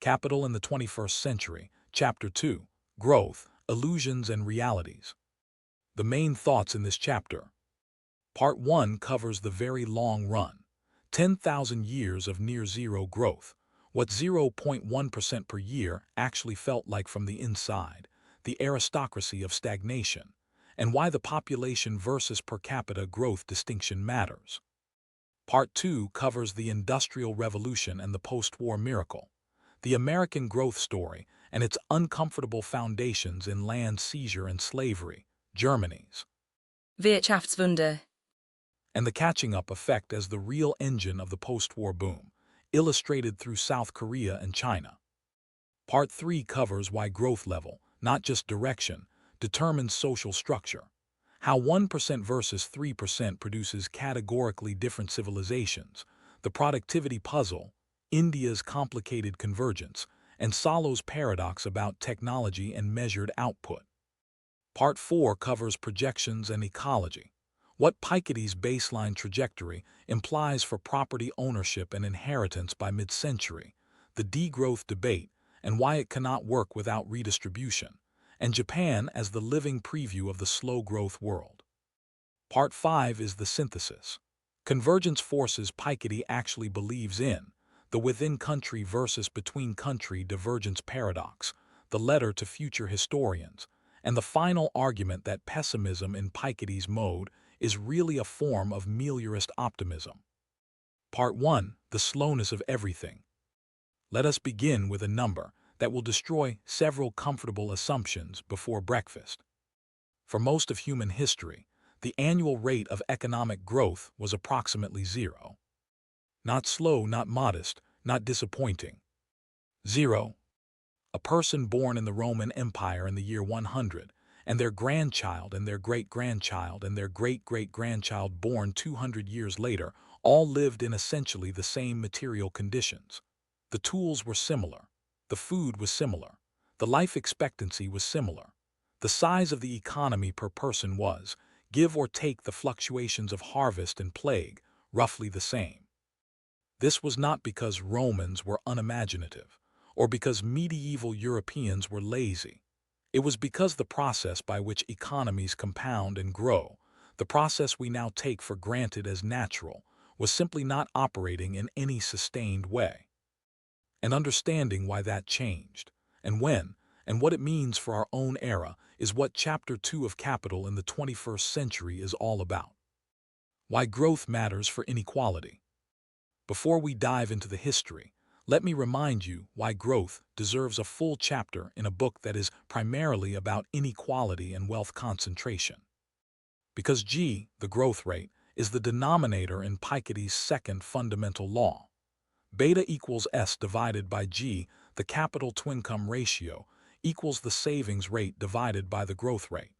Capital in the 21st Century, Chapter 2, Growth, Illusions and Realities. The main thoughts in this chapter. Part 1 covers the very long run, 10,000 years of near-zero growth, what 0.1% per year actually felt like from the inside, the aristocracy of stagnation, and why the population versus per capita growth distinction matters. Part 2 covers the Industrial Revolution and the post-war miracle, the American growth story and its uncomfortable foundations in land seizure and slavery, Germany's, Wirtschaftswunder, and the catching-up effect as the real engine of the post-war boom, illustrated through South Korea and China. Part 3 covers why growth level, not just direction, determines social structure, how 1% versus 3% produces categorically different civilizations, the productivity puzzle, India's complicated convergence, and Solo's paradox about technology and measured output. Part 4 covers projections and ecology, what Piketty's baseline trajectory implies for property ownership and inheritance by mid-century, the degrowth debate, and why it cannot work without redistribution, and Japan as the living preview of the slow-growth world. Part 5 is the synthesis. Convergence forces Piketty actually believes in, the within-country versus between-country divergence paradox, the letter to future historians, and the final argument that pessimism in Piketty's mode is really a form of meliorist optimism. Part 1, the slowness of everything. Let us begin with a number that will destroy several comfortable assumptions before breakfast. For most of human history, the annual rate of economic growth was approximately 0. Not slow, not modest, not disappointing. 0. A person born in the Roman Empire in the year 100, and their grandchild and their great-grandchild and their great-great-grandchild born 200 years later all lived in essentially the same material conditions. The tools were similar. The food was similar. The life expectancy was similar. The size of the economy per person was, give or take the fluctuations of harvest and plague, roughly the same. This was not because Romans were unimaginative, or because medieval Europeans were lazy. It was because the process by which economies compound and grow, the process we now take for granted as natural, was simply not operating in any sustained way. And understanding why that changed, and when, and what it means for our own era is what Chapter 2 of Capital in the 21st Century is all about. Why growth matters for inequality. Before we dive into the history, let me remind you why growth deserves a full chapter in a book that is primarily about inequality and wealth concentration. Because G, the growth rate, is the denominator in Piketty's second fundamental law. Beta equals S divided by G, the capital-to-income ratio, equals the savings rate divided by the growth rate.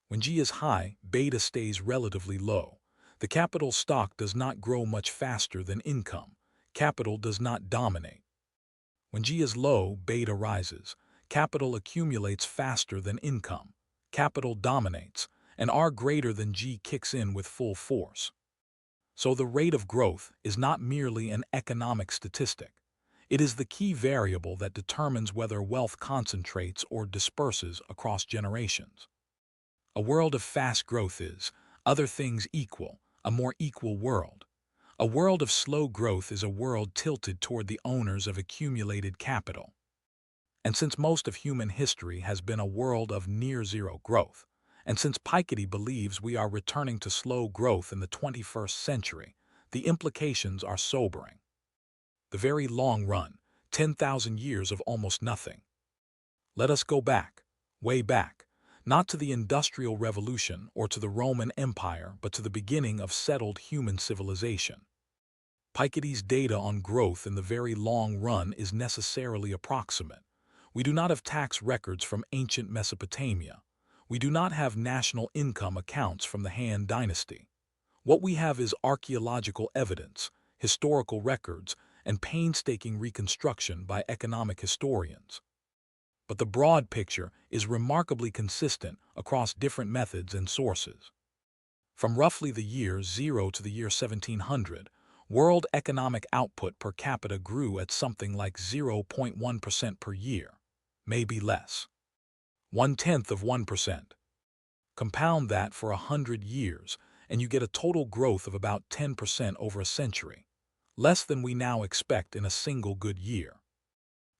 When G is high, beta stays relatively low. The capital stock does not grow much faster than income. Capital does not dominate. When G is low, beta rises. Capital accumulates faster than income. Capital dominates, and R greater than G kicks in with full force. So the rate of growth is not merely an economic statistic. It is the key variable that determines whether wealth concentrates or disperses across generations. A world of fast growth is, other things equal, a more equal world. A world of slow growth is a world tilted toward the owners of accumulated capital. And since most of human history has been a world of near-zero growth, and since Piketty believes we are returning to slow growth in the 21st century, the implications are sobering. The very long run, 10,000 years of almost nothing. Let us go back, way back, not to the Industrial Revolution or to the Roman Empire, but to the beginning of settled human civilization. Piketty's data on growth in the very long run is necessarily approximate. We do not have tax records from ancient Mesopotamia. We do not have national income accounts from the Han Dynasty. What we have is archaeological evidence, historical records, and painstaking reconstruction by economic historians. But the broad picture is remarkably consistent across different methods and sources. From roughly the year 0 to the year 1700, world economic output per capita grew at something like 0.1% per year, maybe less. 1/10 of 1%. Compound that for 100 years, and you get a total growth of about 10% over a century, less than we now expect in a single good year.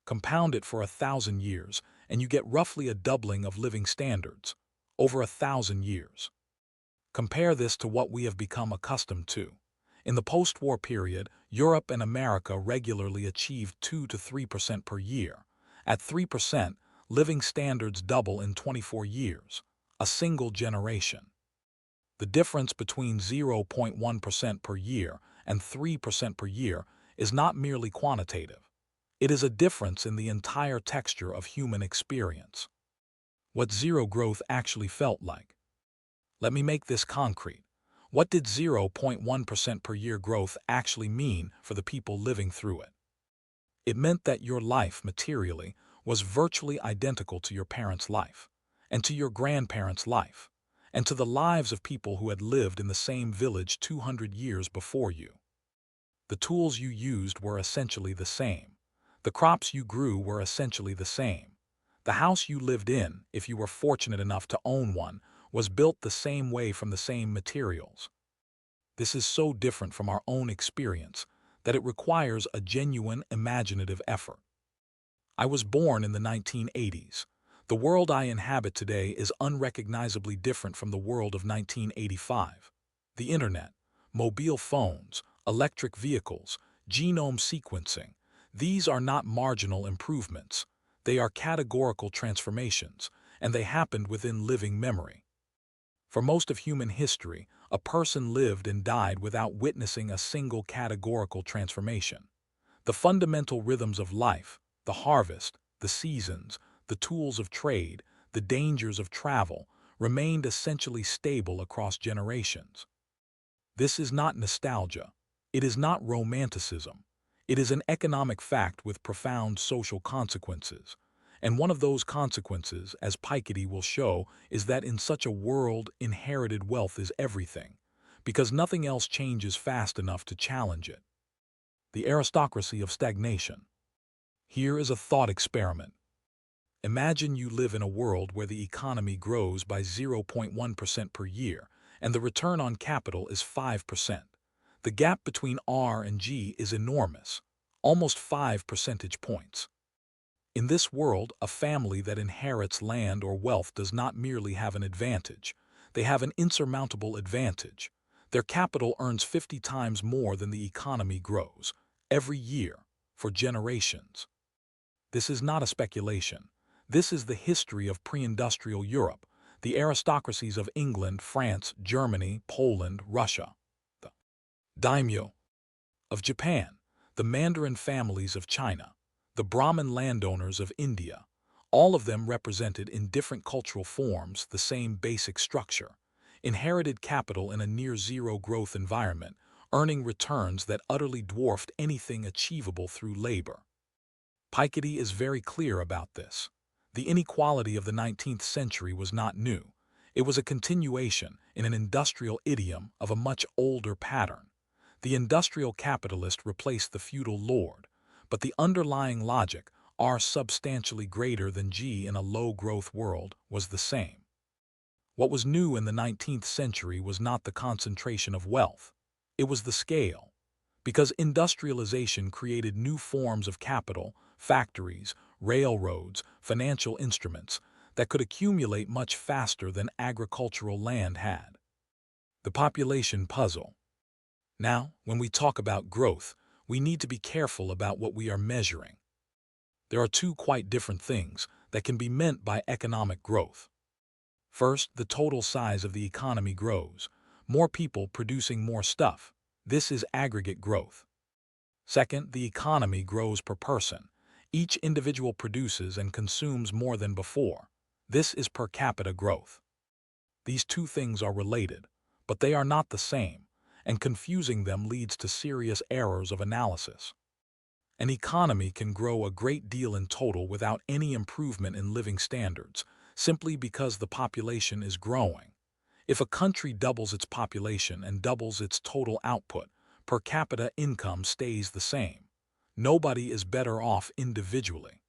Compound it for 1,000 years, and you get roughly a doubling of living standards, over 1,000 years. Compare this to what we have become accustomed to. In the post-war period, Europe and America regularly achieved 2 to 3% per year. At 3%, living standards double in 24 years, a single generation. The difference between 0.1% per year and 3% per year is not merely quantitative. It is a difference in the entire texture of human experience. What zero growth actually felt like. Let me make this concrete. What did 0.1% per year growth actually mean for the people living through it? It meant that your life, materially, was virtually identical to your parents' life, and to your grandparents' life, and to the lives of people who had lived in the same village 200 years before you. The tools you used were essentially the same. The crops you grew were essentially the same. The house you lived in, if you were fortunate enough to own one, was built the same way from the same materials. This is so different from our own experience that it requires a genuine imaginative effort. I was born in the 1980s. The world I inhabit today is unrecognizably different from the world of 1985. The internet, mobile phones, electric vehicles, genome sequencing, these are not marginal improvements. They are categorical transformations, and they happened within living memory. For most of human history, a person lived and died without witnessing a single categorical transformation. The fundamental rhythms of life, the harvest, the seasons, the tools of trade, the dangers of travel, remained essentially stable across generations. This is not nostalgia. It is not romanticism. It is an economic fact with profound social consequences. And one of those consequences, as Piketty will show, is that in such a world, inherited wealth is everything, because nothing else changes fast enough to challenge it. The aristocracy of stagnation. Here is a thought experiment. Imagine you live in a world where the economy grows by 0.1% per year, and the return on capital is 5%. The gap between R and G is enormous, almost 5 percentage points. In this world, a family that inherits land or wealth does not merely have an advantage. They have an insurmountable advantage. Their capital earns 50 times more than the economy grows, every year, for generations. This is not a speculation. This is the history of pre-industrial Europe, the aristocracies of England, France, Germany, Poland, Russia, the daimyo of Japan, the Mandarin families of China, the Brahmin landowners of India, all of them represented in different cultural forms the same basic structure, inherited capital in a near-zero growth environment, earning returns that utterly dwarfed anything achievable through labor. Piketty is very clear about this. The inequality of the 19th century was not new. It was a continuation, in an industrial idiom, of a much older pattern. The industrial capitalist replaced the feudal lord, but the underlying logic, R substantially greater than G in a low-growth world, was the same. What was new in the 19th century was not the concentration of wealth. It was the scale. Because industrialization created new forms of capital, factories, railroads, financial instruments, that could accumulate much faster than agricultural land had. The population puzzle. Now, when we talk about growth, we need to be careful about what we are measuring. There are two quite different things that can be meant by economic growth. First, the total size of the economy grows, more people producing more stuff. This is aggregate growth. Second, the economy grows per person. Each individual produces and consumes more than before. This is per capita growth. These two things are related, but they are not the same, and confusing them leads to serious errors of analysis. An economy can grow a great deal in total without any improvement in living standards, simply because the population is growing. If a country doubles its population and doubles its total output, per capita income stays the same. Nobody is better off individually.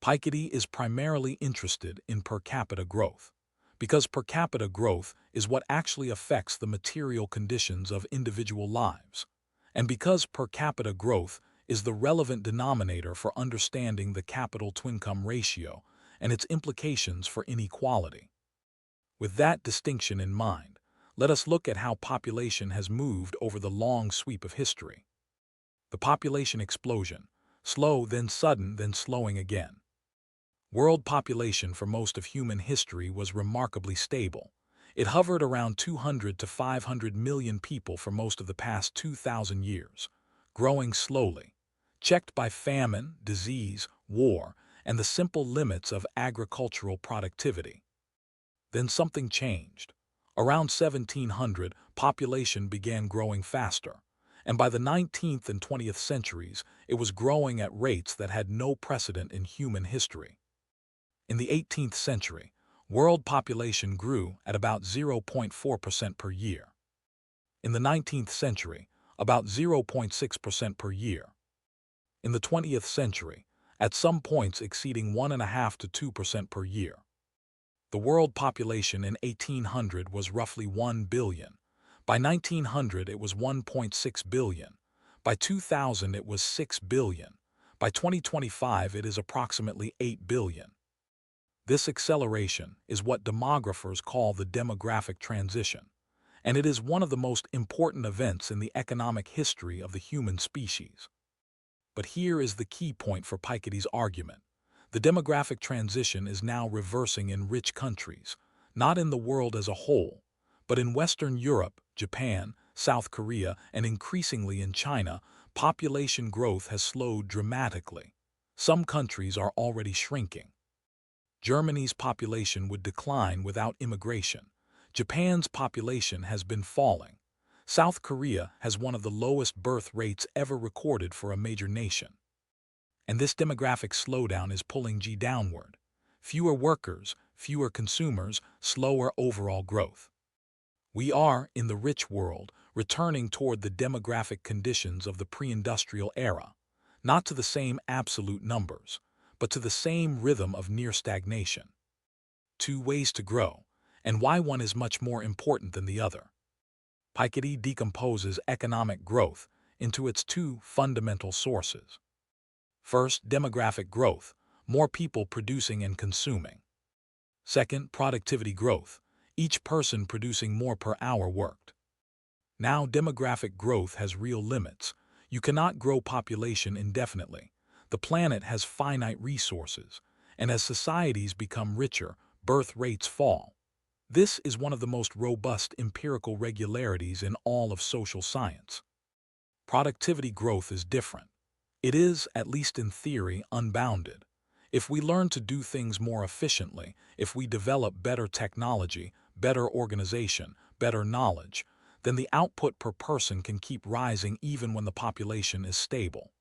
Piketty is primarily interested in per capita growth, because per capita growth is what actually affects the material conditions of individual lives, and because per capita growth is the relevant denominator for understanding the capital-to-income ratio and its implications for inequality. With that distinction in mind, let us look at how population has moved over the long sweep of history. The population explosion, slow, then sudden, then slowing again. World population for most of human history was remarkably stable. It hovered around 200 to 500 million people for most of the past 2,000 years, growing slowly, checked by famine, disease, war, and the simple limits of agricultural productivity. Then something changed. Around 1700, population began growing faster, and by the 19th and 20th centuries, it was growing at rates that had no precedent in human history. In the 18th century, world population grew at about 0.4% per year. In the 19th century, about 0.6% per year. In the 20th century, at some points exceeding 1.5 to 2% per year. The world population in 1800 was roughly 1 billion. By 1900 it was 1.6 billion. By 2000 it was 6 billion. By 2025 it is approximately 8 billion. This acceleration is what demographers call the demographic transition, and it is one of the most important events in the economic history of the human species. But here is the key point for Piketty's argument. The demographic transition is now reversing in rich countries, not in the world as a whole, but in Western Europe, Japan, South Korea, and increasingly in China. Population growth has slowed dramatically. Some countries are already shrinking. Germany's population would decline without immigration. Japan's population has been falling. South Korea has one of the lowest birth rates ever recorded for a major nation. And this demographic slowdown is pulling G downward. Fewer workers, fewer consumers, slower overall growth. We are, in the rich world, returning toward the demographic conditions of the pre-industrial era, not to the same absolute numbers, but to the same rhythm of near stagnation. Two ways to grow, and why one is much more important than the other. Piketty decomposes economic growth into its two fundamental sources. First, demographic growth, more people producing and consuming. Second, productivity growth, each person producing more per hour worked. Now, demographic growth has real limits. You cannot grow population indefinitely. The planet has finite resources, and as societies become richer, birth rates fall. This is one of the most robust empirical regularities in all of social science. Productivity growth is different. It is, at least in theory, unbounded. If we learn to do things more efficiently, if we develop better technology, better organization, better knowledge, then the output per person can keep rising even when the population is stable.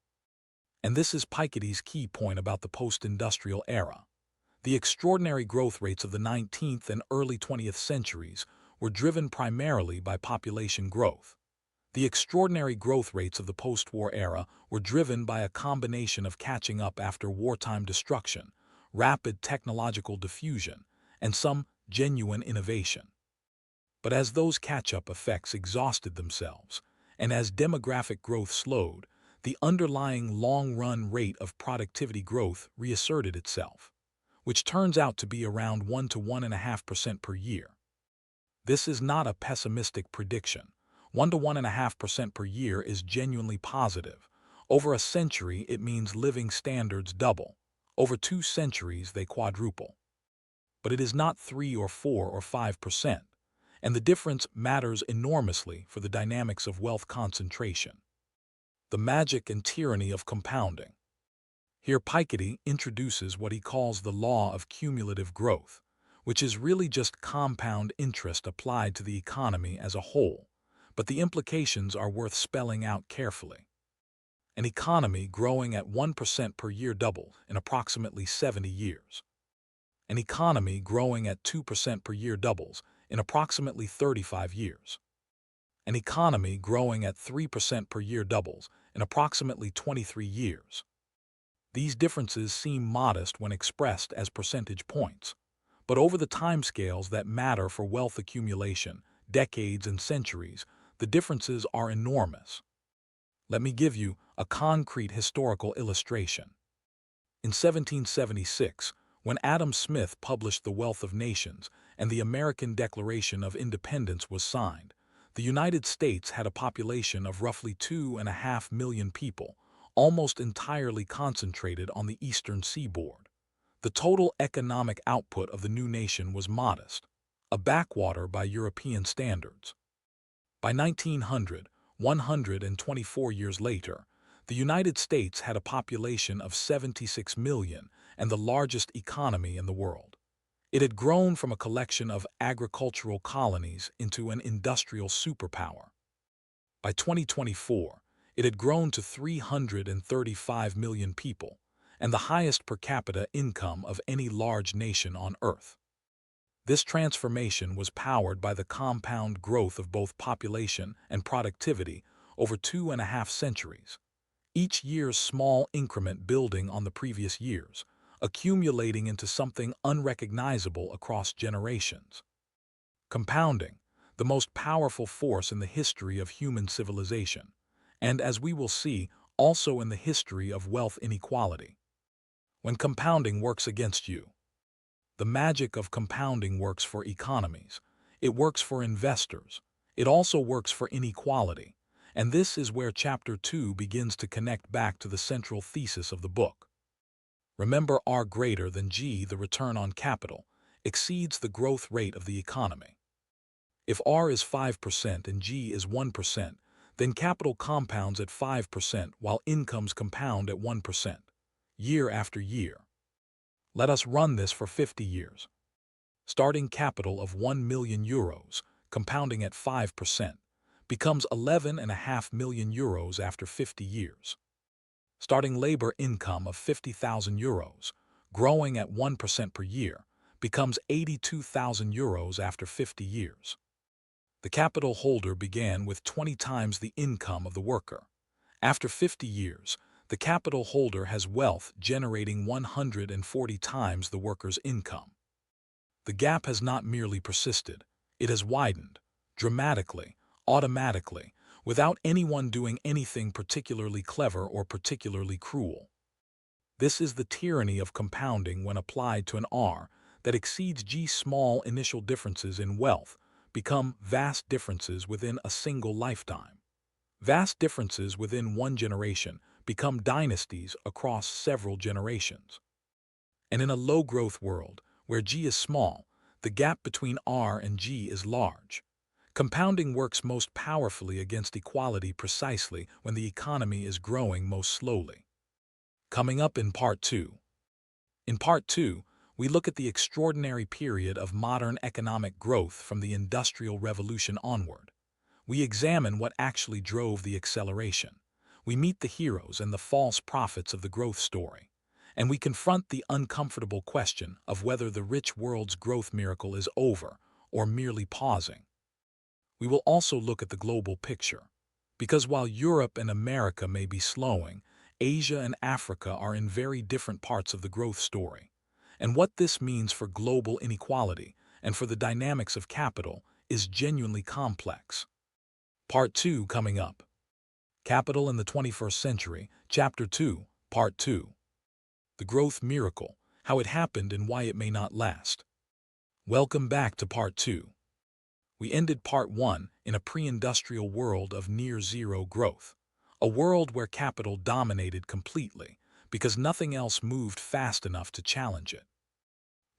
And this is Piketty's key point about the post-industrial era. The extraordinary growth rates of the 19th and early 20th centuries were driven primarily by population growth. The extraordinary growth rates of the post-war era were driven by a combination of catching up after wartime destruction, rapid technological diffusion, and some genuine innovation. But as those catch-up effects exhausted themselves, and as demographic growth slowed, the underlying long-run rate of productivity growth reasserted itself, which turns out to be around 1 to 1.5% per year. This is not a pessimistic prediction. 1 to 1.5% per year is genuinely positive. Over a century, it means living standards double. Over 2 centuries, they quadruple. But it is not 3 or 4 or 5%, and the difference matters enormously for the dynamics of wealth concentration. The magic and tyranny of compounding. Here Piketty introduces what he calls the law of cumulative growth, which is really just compound interest applied to the economy as a whole, but the implications are worth spelling out carefully. An economy growing at 1% per year doubles in approximately 70 years. An economy growing at 2% per year doubles in approximately 35 years. an economy growing at 3% per year doubles in approximately 23 years. These differences seem modest when expressed as percentage points, but over the timescales that matter for wealth accumulation, decades and centuries, the differences are enormous. Let me give you a concrete historical illustration. In 1776, when Adam Smith published The Wealth of Nations and the American Declaration of Independence was signed, the United States had a population of roughly 2.5 million people, almost entirely concentrated on the eastern seaboard. The total economic output of the new nation was modest, a backwater by European standards. By 1900, 124 years later, the United States had a population of 76 million and the largest economy in the world. It had grown from a collection of agricultural colonies into an industrial superpower. By 2024, it had grown to 335 million people and the highest per capita income of any large nation on Earth. This transformation was powered by the compound growth of both population and productivity over 2.5 centuries, each year's small increment building on the previous years, accumulating into something unrecognizable across generations. Compounding, the most powerful force in the history of human civilization, and as we will see, also in the history of wealth inequality. When compounding works against you, the magic of compounding works for economies. It works for investors. It also works for inequality. And this is where Chapter 2 begins to connect back to the central thesis of the book. Remember, R greater than G, the return on capital, exceeds the growth rate of the economy. If R is 5% and G is 1%, then capital compounds at 5% while incomes compound at 1%, year after year. Let us run this for 50 years. Starting capital of 1 million euros, compounding at 5%, becomes 11.5 million euros after 50 years. Starting labor income of 50,000 euros, growing at 1% per year, becomes 82,000 euros after 50 years. The capital holder began with 20 times the income of the worker. After 50 years, the capital holder has wealth generating 140 times the worker's income. The gap has not merely persisted, it has widened, dramatically, automatically, without anyone doing anything particularly clever or particularly cruel. This is the tyranny of compounding when applied to an R that exceeds G. Small initial differences in wealth become vast differences within a single lifetime. Vast differences within one generation become dynasties across several generations. And in a low-growth world, where G is small, the gap between R and G is large. Compounding works most powerfully against equality precisely when the economy is growing most slowly. Coming up in Part 2. In Part 2, we look at the extraordinary period of modern economic growth from the Industrial Revolution onward. We examine what actually drove the acceleration. We meet the heroes and the false prophets of the growth story. And we confront the uncomfortable question of whether the rich world's growth miracle is over or merely pausing. We will also look at the global picture. Because while Europe and America may be slowing, Asia and Africa are in very different parts of the growth story. And what this means for global inequality and for the dynamics of capital is genuinely complex. Part 2 coming up. Capital in the 21st Century, Chapter 2, Part 2. The Growth Miracle, How It Happened and Why It May Not Last. Welcome back to Part 2. We ended Part 1 in a pre-industrial world of near-zero growth, a world where capital dominated completely because nothing else moved fast enough to challenge it.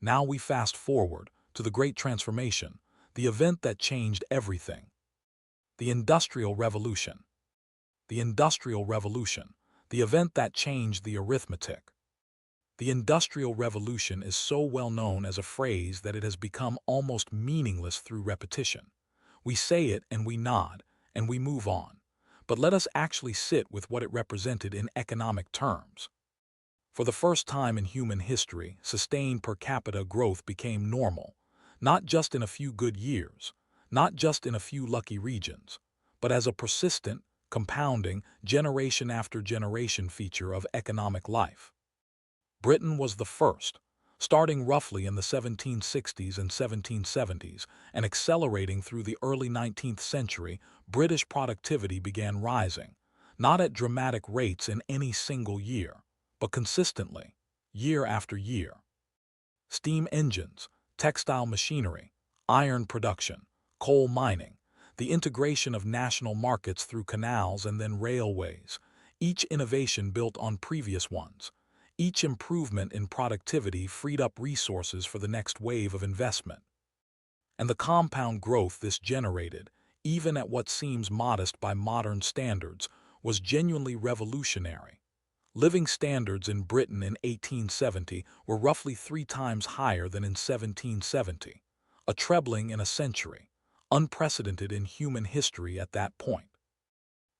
Now we fast forward to the Great Transformation, the event that changed everything. The Industrial Revolution. The Industrial Revolution, the event that changed the arithmetic. The Industrial Revolution is so well known as a phrase that it has become almost meaningless through repetition. We say it and we nod, and we move on. But let us actually sit with what it represented in economic terms. For the first time in human history, sustained per capita growth became normal, not just in a few good years, not just in a few lucky regions, but as a persistent, compounding, generation after generation feature of economic life. Britain was the first, starting roughly in the 1760s and 1770s and accelerating through the early 19th century. British productivity began rising, not at dramatic rates in any single year, but consistently, year after year. Steam engines, textile machinery, iron production, coal mining, the integration of national markets through canals and then railways, each innovation built on previous ones. Each improvement in productivity freed up resources for the next wave of investment. And the compound growth this generated, even at what seems modest by modern standards, was genuinely revolutionary. Living standards in Britain in 1870 were roughly 3 times higher than in 1770, a trebling in a century, unprecedented in human history at that point.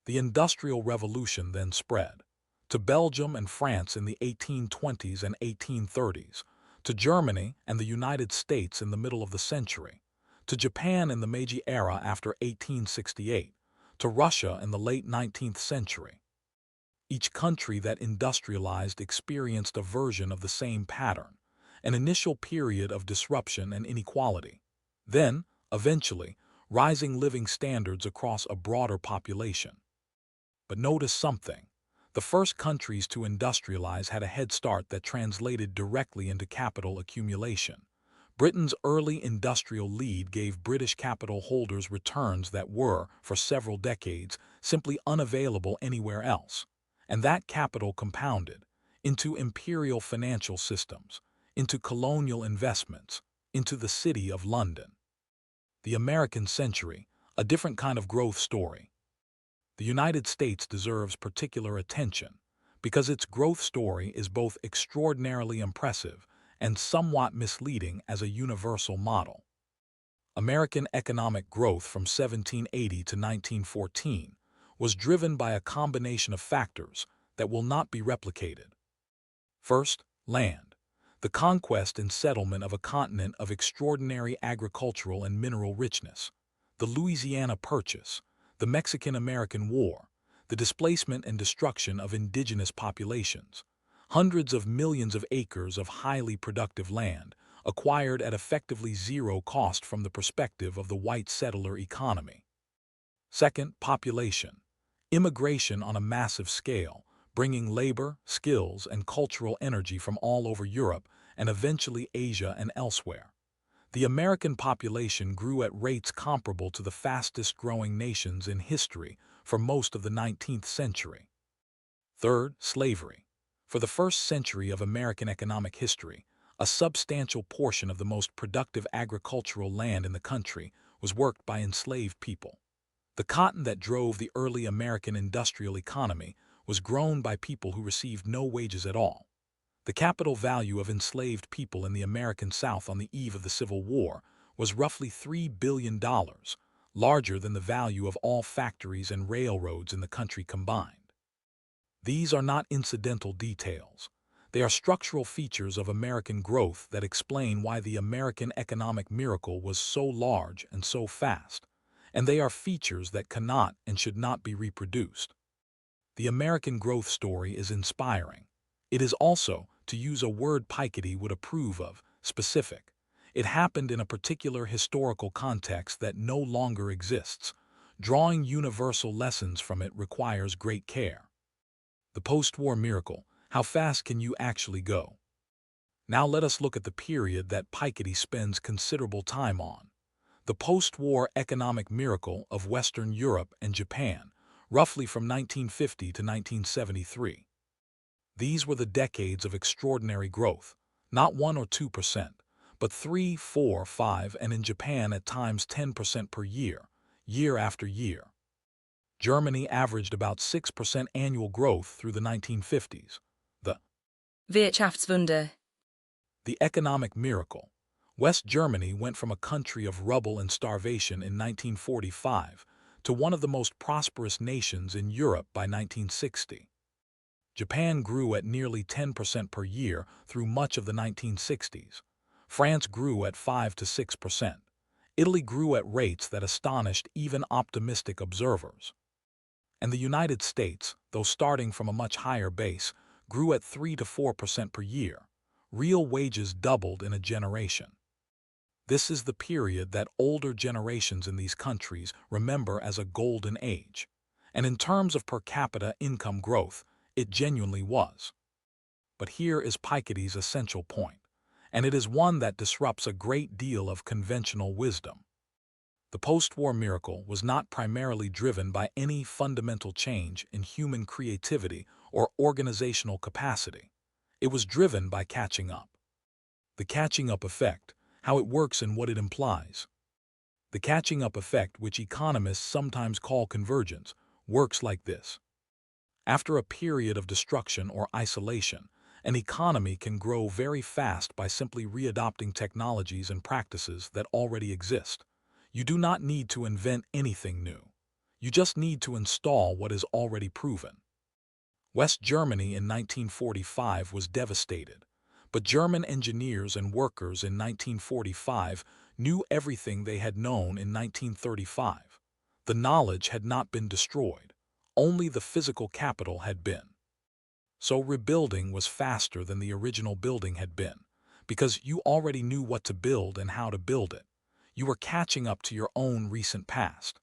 The Industrial Revolution then spread to Belgium and France in the 1820s and 1830s, to Germany and the United States in the middle of the century, to Japan in the Meiji era after 1868, to Russia in the late 19th century. Each country that industrialized experienced a version of the same pattern, an initial period of disruption and inequality. Then, eventually, rising living standards across a broader population. But notice something. The first countries to industrialize had a head start that translated directly into capital accumulation. Britain's early industrial lead gave British capital holders returns that were, for several decades, simply unavailable anywhere else. And that capital compounded into imperial financial systems, into colonial investments, into the City of London. The American century, a different kind of growth story. The United States deserves particular attention because its growth story is both extraordinarily impressive and somewhat misleading as a universal model. American economic growth from 1780 to 1914 was driven by a combination of factors that will not be replicated. First, land. The conquest and settlement of a continent of extraordinary agricultural and mineral richness. The Louisiana Purchase, the Mexican-American War, the displacement and destruction of indigenous populations, hundreds of millions of acres of highly productive land acquired at effectively zero cost from the perspective of the white settler economy. Second, population. Immigration on a massive scale, bringing labor, skills, and cultural energy from all over Europe and eventually Asia and elsewhere. The American population grew at rates comparable to the fastest-growing nations in history for most of the 19th century. Third, slavery. For the first century of American economic history, a substantial portion of the most productive agricultural land in the country was worked by enslaved people. The cotton that drove the early American industrial economy was grown by people who received no wages at all. The capital value of enslaved people in the American South on the eve of the Civil War was roughly $3 billion, larger than the value of all factories and railroads in the country combined. These are not incidental details. They are structural features of American growth that explain why the American economic miracle was so large and so fast, and they are features that cannot and should not be reproduced. The American growth story is inspiring. It is also, to use a word Piketty would approve of, specific. It happened in a particular historical context that no longer exists. Drawing universal lessons from it requires great care. The post-war miracle. How fast can you actually go? Now let us look at the period that Piketty spends considerable time on. The post-war economic miracle of Western Europe and Japan, roughly from 1950 to 1973. These were the decades of extraordinary growth, not 1 or 2%, but 3, 4, 5, and in Japan at times 10% per year, year after year. Germany averaged about 6% annual growth through the 1950s. The Wirtschaftswunder. The economic miracle. West Germany went from a country of rubble and starvation in 1945 to one of the most prosperous nations in Europe by 1960. Japan grew at nearly 10% per year through much of the 1960s. France grew at 5 to 6%. Italy grew at rates that astonished even optimistic observers. And the United States, though starting from a much higher base, grew at 3 to 4% per year. Real wages doubled in a generation. This is the period that older generations in these countries remember as a golden age. And in terms of per capita income growth, it genuinely was. But here is Piketty's essential point, and it is one that disrupts a great deal of conventional wisdom. The post-war miracle was not primarily driven by any fundamental change in human creativity or organizational capacity. It was driven by catching up. The catching up effect, how it works and what it implies. The catching up effect, which economists sometimes call convergence, works like this. After a period of destruction or isolation, an economy can grow very fast by simply readopting technologies and practices that already exist. You do not need to invent anything new. You just need to install what is already proven. West Germany in 1945 was devastated, but German engineers and workers in 1945 knew everything they had known in 1935. The knowledge had not been destroyed. Only the physical capital had been. So rebuilding was faster than the original building had been, because you already knew what to build and how to build it. You were catching up to your own recent past.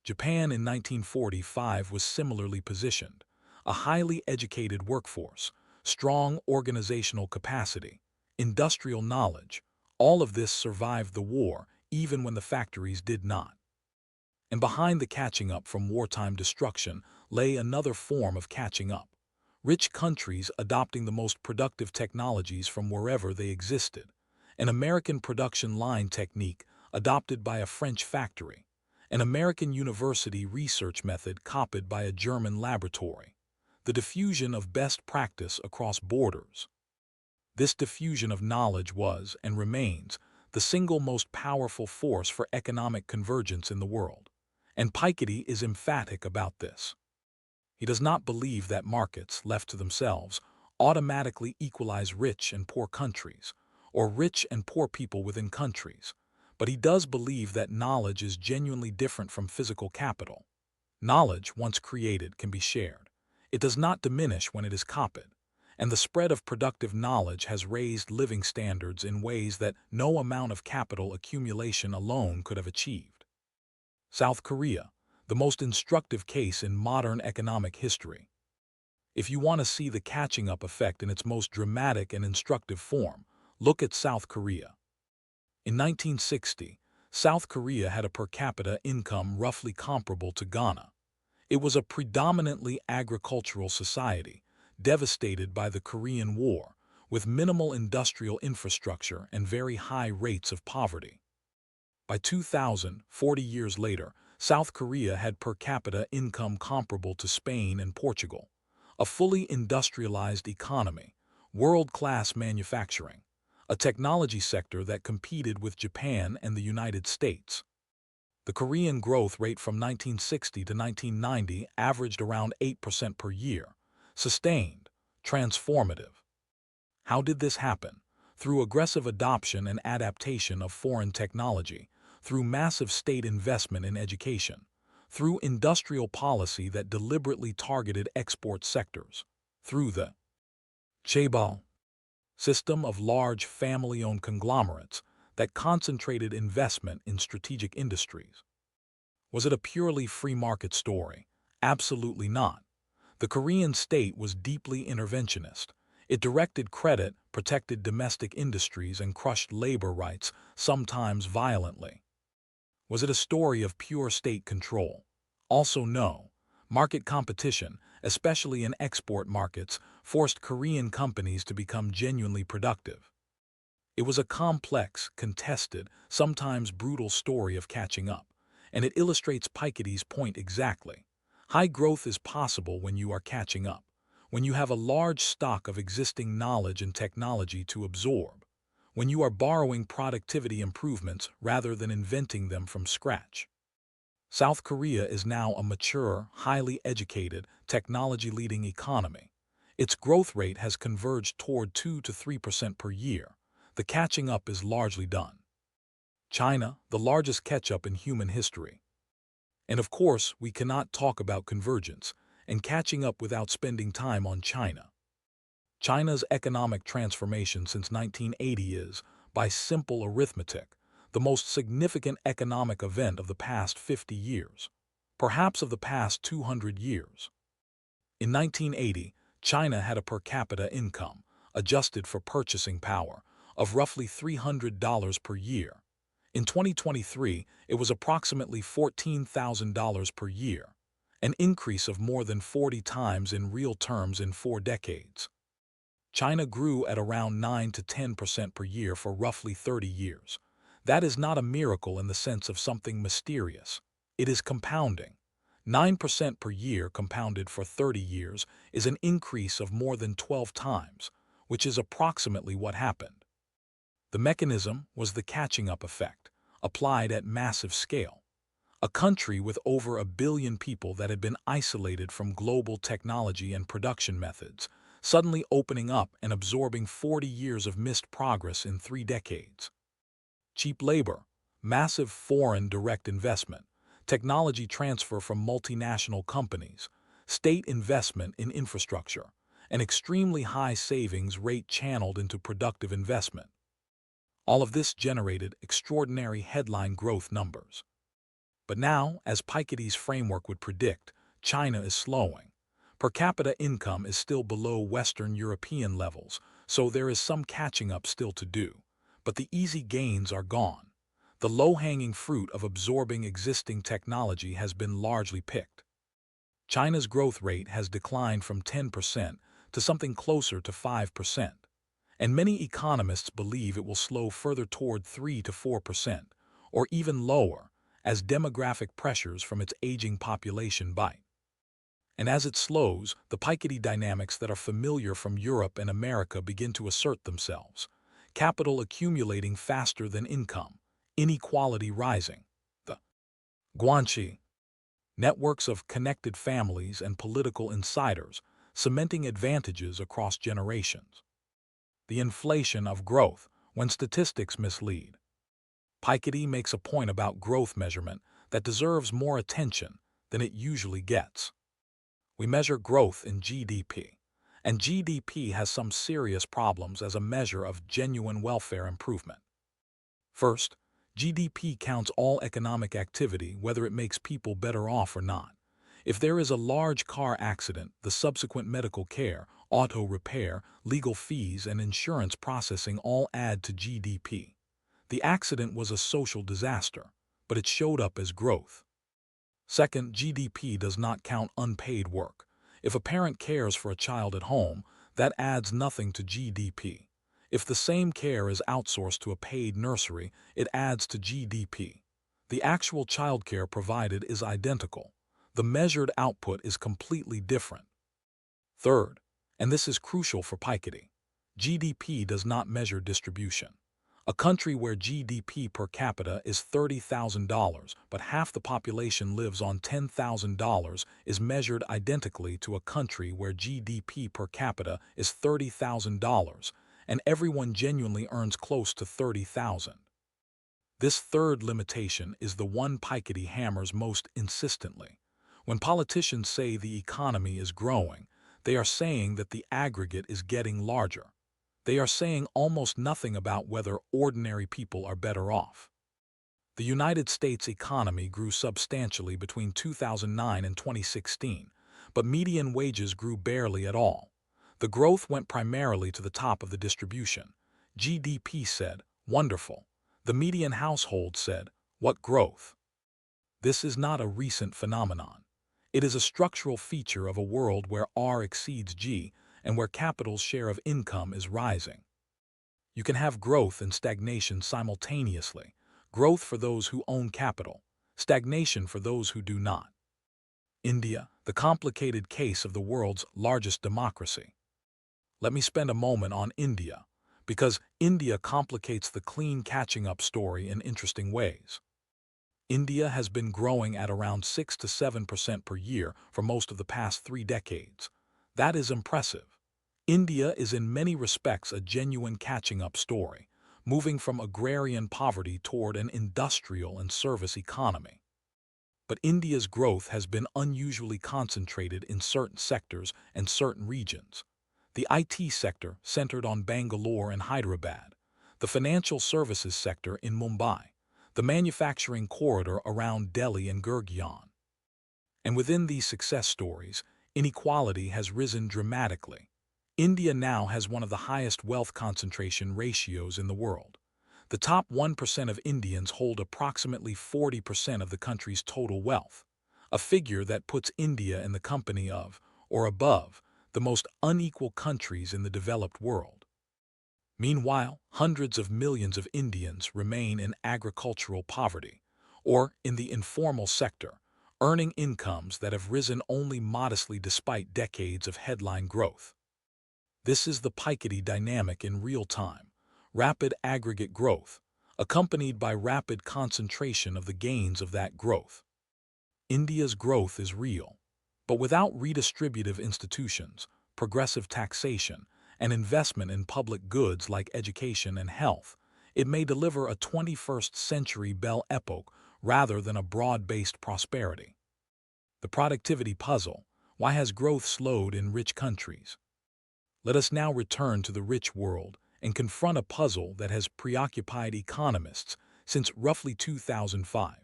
Japan in 1945 was similarly positioned. A highly educated workforce, strong organizational capacity, industrial knowledge, all of this survived the war even when the factories did not. And behind the catching up from wartime destruction lay another form of catching up. Rich countries adopting the most productive technologies from wherever they existed. An American production line technique adopted by a French factory. An American university research method copied by a German laboratory. The diffusion of best practice across borders. This diffusion of knowledge was, and remains, the single most powerful force for economic convergence in the world. And Piketty is emphatic about this. He does not believe that markets, left to themselves, automatically equalize rich and poor countries, or rich and poor people within countries, but he does believe that knowledge is genuinely different from physical capital. Knowledge, once created, can be shared. It does not diminish when it is copied, and the spread of productive knowledge has raised living standards in ways that no amount of capital accumulation alone could have achieved. South Korea, the most instructive case in modern economic history. If you want to see the catching up effect in its most dramatic and instructive form, look at South Korea. In 1960, South Korea had a per capita income roughly comparable to Ghana. It was a predominantly agricultural society, devastated by the Korean War, with minimal industrial infrastructure and very high rates of poverty. By 2000, 40 years later, South Korea had per capita income comparable to Spain and Portugal, a fully industrialized economy, world-class manufacturing, a technology sector that competed with Japan and the United States. The Korean growth rate from 1960 to 1990 averaged around 8% per year, sustained, transformative. How did this happen? Through aggressive adoption and adaptation of foreign technology, through massive state investment in education, through industrial policy that deliberately targeted export sectors, through the chaebol system of large family-owned conglomerates that concentrated investment in strategic industries. Was it a purely free market story? Absolutely not. The Korean state was deeply interventionist. It directed credit, protected domestic industries, and crushed labor rights, sometimes violently. Was it a story of pure state control? Also no. Market competition, especially in export markets, forced Korean companies to become genuinely productive. It was a complex, contested, sometimes brutal story of catching up, and it illustrates Piketty's point exactly. High growth is possible when you are catching up, when you have a large stock of existing knowledge and technology to absorb, when you are borrowing productivity improvements rather than inventing them from scratch. South Korea is now a mature, highly educated, technology-leading economy. Its growth rate has converged toward 2 to 3% per year. The catching up is largely done. China, the largest catch-up in human history. And of course, we cannot talk about convergence and catching up without spending time on China. China's economic transformation since 1980 is, by simple arithmetic, the most significant economic event of the past 50 years, perhaps of the past 200 years. In 1980, China had a per capita income, adjusted for purchasing power, of roughly $300 per year. In 2023, it was approximately $14,000 per year, an increase of more than 40 times in real terms in 4 decades. China grew at around 9 to 10% per year for roughly 30 years. That is not a miracle in the sense of something mysterious. It is compounding. 9% per year compounded for 30 years is an increase of more than 12 times, which is approximately what happened. The mechanism was the catching-up effect, applied at massive scale. A country with over 1 billion people that had been isolated from global technology and production methods, suddenly opening up and absorbing 40 years of missed progress in 3 decades. Cheap labor, massive foreign direct investment, technology transfer from multinational companies, state investment in infrastructure, an extremely high savings rate channeled into productive investment. All of this generated extraordinary headline growth numbers. But now, as Piketty's framework would predict, China is slowing. Per capita income is still below Western European levels, so there is some catching up still to do. But the easy gains are gone. The low-hanging fruit of absorbing existing technology has been largely picked. China's growth rate has declined from 10% to something closer to 5%. And many economists believe it will slow further toward 3 to 4%, or even lower, as demographic pressures from its aging population bite. And as it slows, the Piketty dynamics that are familiar from Europe and America begin to assert themselves. Capital accumulating faster than income, inequality rising. The Guanxi networks of connected families and political insiders, cementing advantages across generations. The inflation of growth, when statistics mislead. Piketty makes a point about growth measurement that deserves more attention than it usually gets. We measure growth in GDP, and GDP has some serious problems as a measure of genuine welfare improvement. First, GDP counts all economic activity, whether it makes people better off or not. If there is a large car accident, the subsequent medical care, auto repair, legal fees, and insurance processing all add to GDP. The accident was a social disaster, but it showed up as growth. Second, GDP does not count unpaid work. If a parent cares for a child at home, that adds nothing to GDP. If the same care is outsourced to a paid nursery, it adds to GDP. The actual childcare provided is identical. The measured output is completely different. Third, and this is crucial for Piketty, GDP does not measure distribution. A country where GDP per capita is $30,000 but half the population lives on $10,000 is measured identically to a country where GDP per capita is $30,000 and everyone genuinely earns close to $30,000. This third limitation is the one Piketty hammers most insistently. When politicians say the economy is growing, they are saying that the aggregate is getting larger. They are saying almost nothing about whether ordinary people are better off. The United States economy grew substantially between 2009 and 2016, but median wages grew barely at all. The growth went primarily to the top of the distribution. GDP said, "Wonderful." The median household said, "What growth?" This is not a recent phenomenon. It is a structural feature of a world where R exceeds G and where capital's share of income is rising. You can have growth and stagnation simultaneously. Growth for those who own capital, stagnation for those who do not. India, the complicated case of the world's largest democracy. Let me spend a moment on India, because India complicates the clean catching up story in interesting ways. India has been growing at around 6 to 7% per year for most of the past 3 decades. That is impressive. India is in many respects a genuine catching up story, moving from agrarian poverty toward an industrial and service economy. But India's growth has been unusually concentrated in certain sectors and certain regions. The IT sector, centered on Bangalore and Hyderabad, the financial services sector in Mumbai, the manufacturing corridor around Delhi and Gurgaon. And within these success stories, inequality has risen dramatically. India now has one of the highest wealth concentration ratios in the world. The top 1% of Indians hold approximately 40% of the country's total wealth, a figure that puts India in the company of, or above, the most unequal countries in the developed world. Meanwhile, hundreds of millions of Indians remain in agricultural poverty, or in the informal sector, earning incomes that have risen only modestly despite decades of headline growth. This is the Piketty dynamic in real time: rapid aggregate growth, accompanied by rapid concentration of the gains of that growth. India's growth is real, but without redistributive institutions, progressive taxation, and investment in public goods like education and health, it may deliver a 21st century Belle Epoque rather than a broad-based prosperity. The productivity puzzle: why has growth slowed in rich countries? Let us now return to the rich world and confront a puzzle that has preoccupied economists since roughly 2005.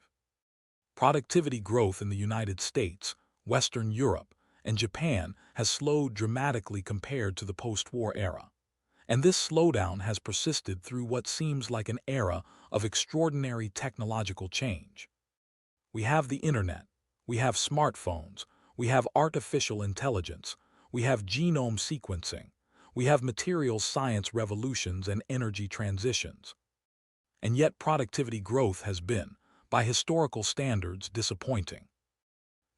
Productivity growth in the United States, Western Europe, and Japan has slowed dramatically compared to the post-war era. And this slowdown has persisted through what seems like an era of extraordinary technological change. We have the internet, we have smartphones, we have artificial intelligence, we have genome sequencing, we have materials science revolutions and energy transitions. And yet productivity growth has been, by historical standards, disappointing.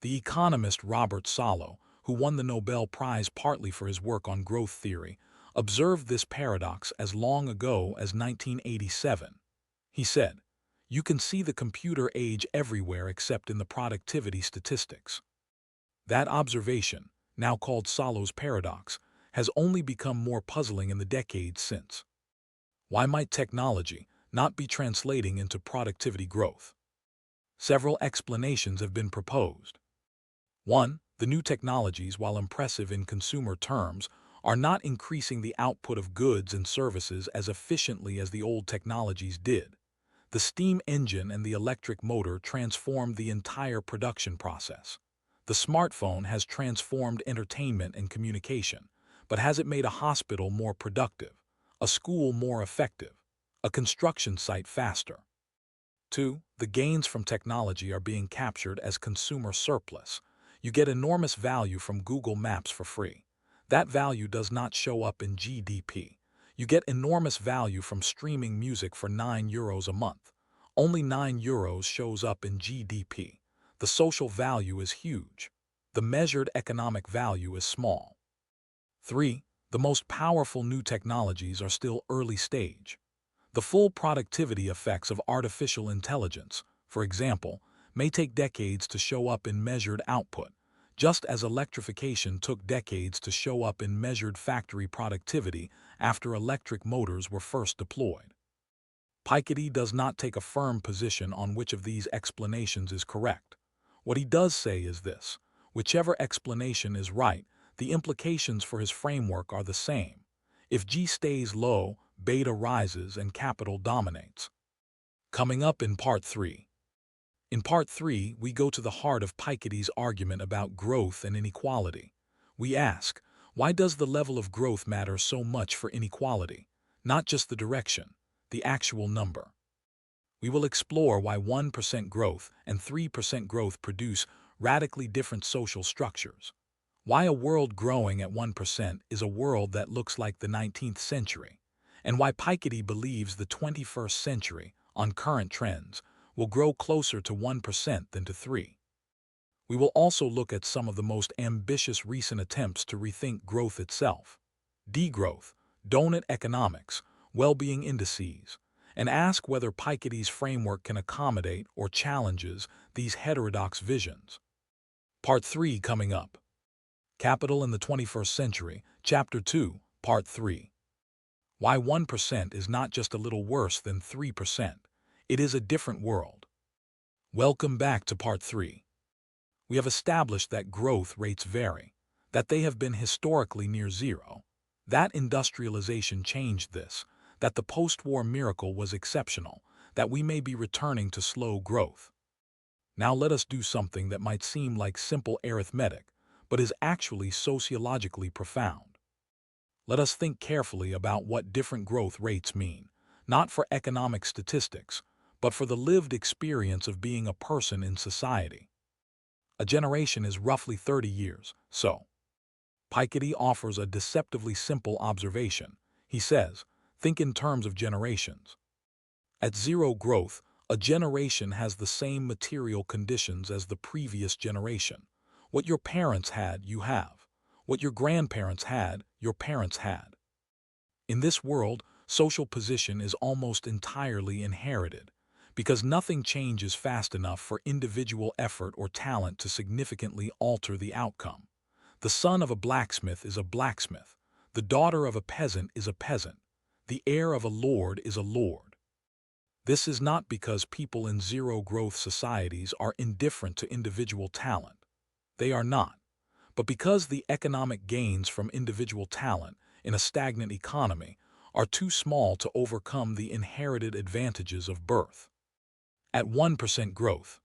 The economist Robert Solow, who won the Nobel Prize partly for his work on growth theory, observed this paradox as long ago as 1987. He said, "You can see the computer age everywhere except in the productivity statistics." That observation, now called Solow's paradox, has only become more puzzling in the decades since. Why might technology not be translating into productivity growth? Several explanations have been proposed. 1. The new technologies, while impressive in consumer terms, are not increasing the output of goods and services as efficiently as the old technologies did. The steam engine and the electric motor transformed the entire production process. The smartphone has transformed entertainment and communication, but has it made a hospital more productive, a school more effective, a construction site faster? 2. The gains from technology are being captured as consumer surplus. You get enormous value from Google Maps for free. That value does not show up in GDP. You get enormous value from streaming music for €9 a month. Only €9 shows up in GDP. The social value is huge. The measured economic value is small. 3. The most powerful new technologies are still early stage. The full productivity effects of artificial intelligence, for example, may take decades to show up in measured output, just as electrification took decades to show up in measured factory productivity after electric motors were first deployed. Piketty does not take a firm position on which of these explanations is correct. What he does say is this: whichever explanation is right, the implications for his framework are the same. If G stays low, beta rises and capital dominates. Coming up in Part 3. In Part 3, we go to the heart of Piketty's argument about growth and inequality. We ask, why does the level of growth matter so much for inequality? Not just the direction, the actual number. We will explore why 1% growth and 3% growth produce radically different social structures. Why a world growing at 1% is a world that looks like the 19th century, and why Piketty believes the 21st century, on current trends, will grow closer to 1% than to 3%. We will also look at some of the most ambitious recent attempts to rethink growth itself: degrowth, donut economics, well-being indices, and ask whether Piketty's framework can accommodate or challenges these heterodox visions. Part 3 coming up. Capital in the 21st Century, Chapter 2, Part 3. Why 1% is not just a little worse than 3%. It is a different world. Welcome back to Part 3. We have established that growth rates vary, that they have been historically near zero, that industrialization changed this, that the post-war miracle was exceptional, that we may be returning to slow growth. Now let us do something that might seem like simple arithmetic, but is actually sociologically profound. Let us think carefully about what different growth rates mean, not for economic statistics, but for the lived experience of being a person in society. A generation is roughly 30 years, so. Piketty offers a deceptively simple observation. He says, think in terms of generations. At zero growth, a generation has the same material conditions as the previous generation. What your parents had, you have. What your grandparents had, your parents had. In this world, social position is almost entirely inherited, because nothing changes fast enough for individual effort or talent to significantly alter the outcome. The son of a blacksmith is a blacksmith. The daughter of a peasant is a peasant. The heir of a lord is a lord. This is not because people in zero-growth societies are indifferent to individual talent. They are not. But because the economic gains from individual talent in a stagnant economy are too small to overcome the inherited advantages of birth. At 1% growth.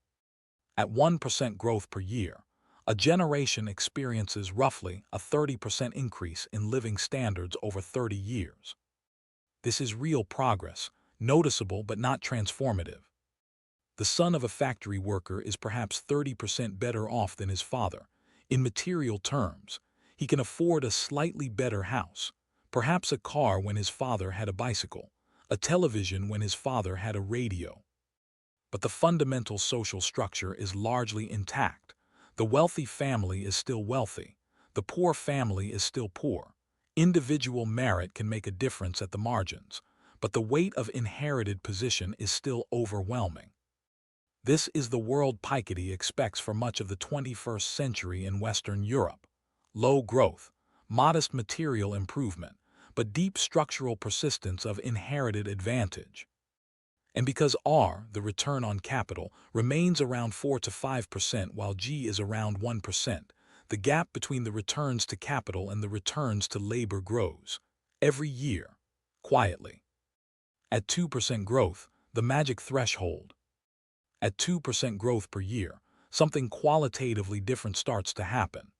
At 1% growth per year, a generation experiences roughly a 30% increase in living standards over 30 years. This is real progress, noticeable but not transformative. The son of a factory worker is perhaps 30% better off than his father. In material terms, he can afford a slightly better house, perhaps a car when his father had a bicycle, a television when his father had a radio. But the fundamental social structure is largely intact. The wealthy family is still wealthy. The poor family is still poor. Individual merit can make a difference at the margins, but the weight of inherited position is still overwhelming. This is the world Piketty expects for much of the 21st century in Western Europe. Low growth, modest material improvement, but deep structural persistence of inherited advantage. And because R, the return on capital, remains around 4 to 5% while G is around 1%, the gap between the returns to capital and the returns to labor grows, every year, quietly. At 2% growth, the magic threshold. At 2% growth per year, something qualitatively different starts to happen.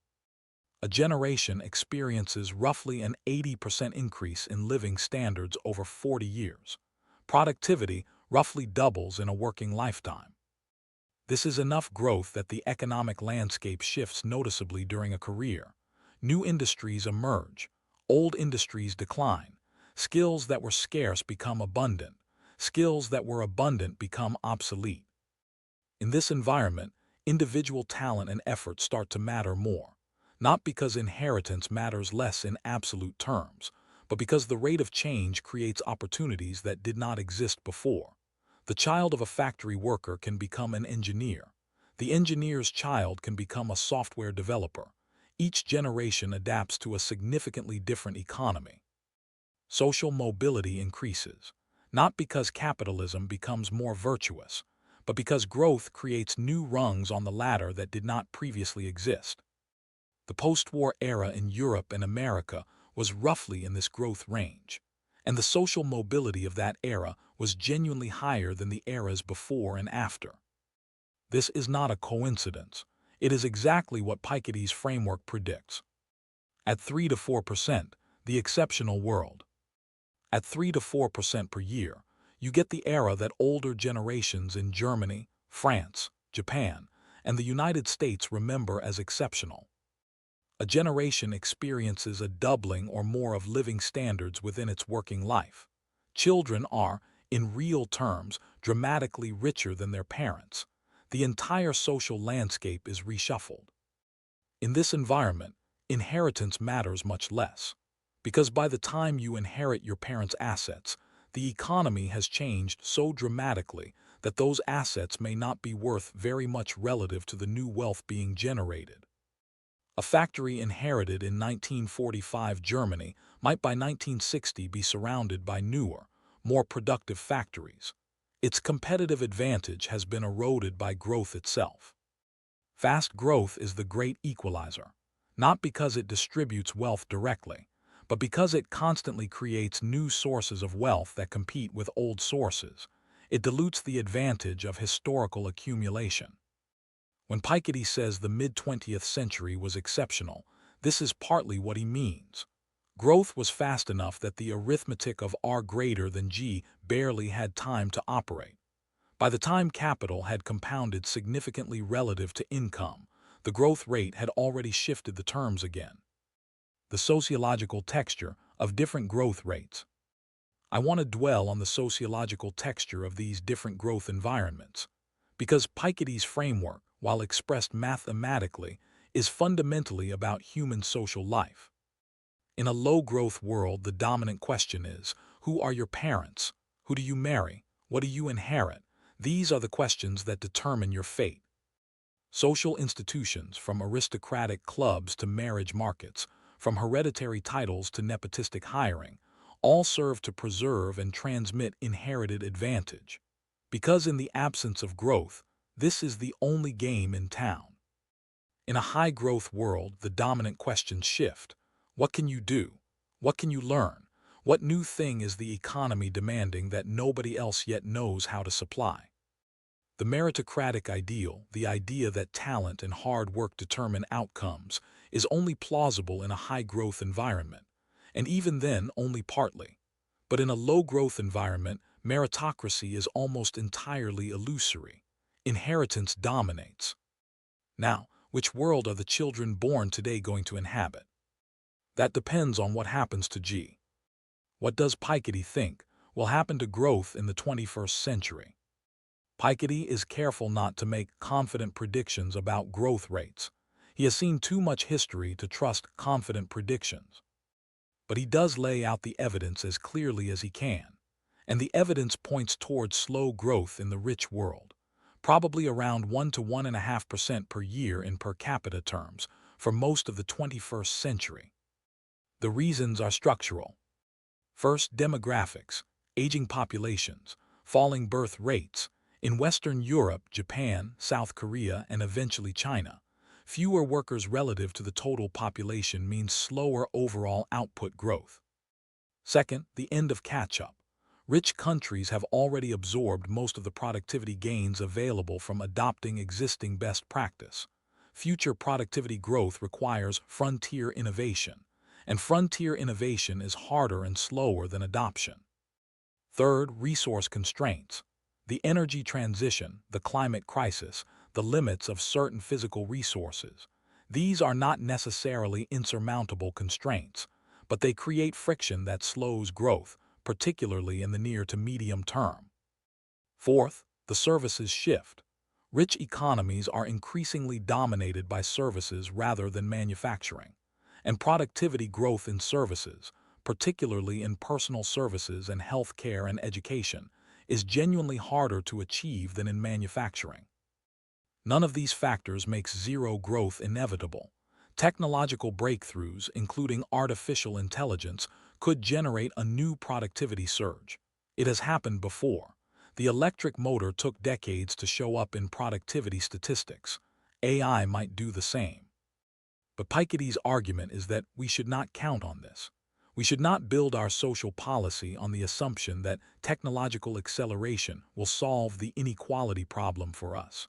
A generation experiences roughly an 80% increase in living standards over 40 years. Productivity roughly doubles in a working lifetime. This is enough growth that the economic landscape shifts noticeably during a career. New industries emerge, old industries decline, skills that were scarce become abundant, skills that were abundant become obsolete. In this environment, individual talent and effort start to matter more, not because inheritance matters less in absolute terms, but because the rate of change creates opportunities that did not exist before. The child of a factory worker can become an engineer. The engineer's child can become a software developer. Each generation adapts to a significantly different economy. Social mobility increases, not because capitalism becomes more virtuous, but because growth creates new rungs on the ladder that did not previously exist. The post-war era in Europe and America was roughly in this growth range, and the social mobility of that era was genuinely higher than the eras before and after. This is not a coincidence. It is exactly what Piketty's framework predicts. At 3 to 4%, the exceptional world. At 3 to 4% per year, you get the era that older generations in Germany, France, Japan, and the United States remember as exceptional. A generation experiences a doubling or more of living standards within its working life. Children are, in real terms, dramatically richer than their parents. The entire social landscape is reshuffled. In this environment, inheritance matters much less, because by the time you inherit your parents' assets, the economy has changed so dramatically that those assets may not be worth very much relative to the new wealth being generated. A factory inherited in 1945 Germany might by 1960 be surrounded by newer, more productive factories. Its competitive advantage has been eroded by growth itself. Fast growth is the great equalizer, not because it distributes wealth directly, but because it constantly creates new sources of wealth that compete with old sources. It dilutes the advantage of historical accumulation. When Piketty says the mid-20th century was exceptional, this is partly what he means. Growth was fast enough that the arithmetic of R greater than G barely had time to operate. By the time capital had compounded significantly relative to income, the growth rate had already shifted the terms again. The sociological texture of different growth rates. I want to dwell on the sociological texture of these different growth environments, because Piketty's framework, while expressed mathematically, is fundamentally about human social life. In a low-growth world, the dominant question is, who are your parents? Who do you marry? What do you inherit? These are the questions that determine your fate. Social institutions, from aristocratic clubs to marriage markets, from hereditary titles to nepotistic hiring, all serve to preserve and transmit inherited advantage. Because in the absence of growth, this is the only game in town. In a high-growth world, the dominant questions shift. What can you do? What can you learn? What new thing is the economy demanding that nobody else yet knows how to supply? The meritocratic ideal, the idea that talent and hard work determine outcomes, is only plausible in a high-growth environment, and even then only partly. But in a low-growth environment, meritocracy is almost entirely illusory. Inheritance dominates. Now, which world are the children born today going to inhabit? That depends on what happens to G. What does Piketty think will happen to growth in the 21st century? Piketty is careful not to make confident predictions about growth rates. He has seen too much history to trust confident predictions. But he does lay out the evidence as clearly as he can, and the evidence points towards slow growth in the rich world, probably around 1 to 1.5% per year in per capita terms for most of the 21st century. The reasons are structural. First, demographics, aging populations, falling birth rates. In Western Europe, Japan, South Korea, and eventually China, fewer workers relative to the total population means slower overall output growth. Second, the end of catch-up. Rich countries have already absorbed most of the productivity gains available from adopting existing best practice. Future productivity growth requires frontier innovation, and frontier innovation is harder and slower than adoption. Third, resource constraints. The energy transition, the climate crisis, the limits of certain physical resources. These are not necessarily insurmountable constraints, but they create friction that slows growth, particularly in the near to medium term. Fourth, the services shift. Rich economies are increasingly dominated by services rather than manufacturing, and productivity growth in services, particularly in personal services and healthcare and education, is genuinely harder to achieve than in manufacturing. None of these factors makes zero growth inevitable. Technological breakthroughs, including artificial intelligence, could generate a new productivity surge. It has happened before. The electric motor took decades to show up in productivity statistics. AI might do the same. But Piketty's argument is that we should not count on this. We should not build our social policy on the assumption that technological acceleration will solve the inequality problem for us.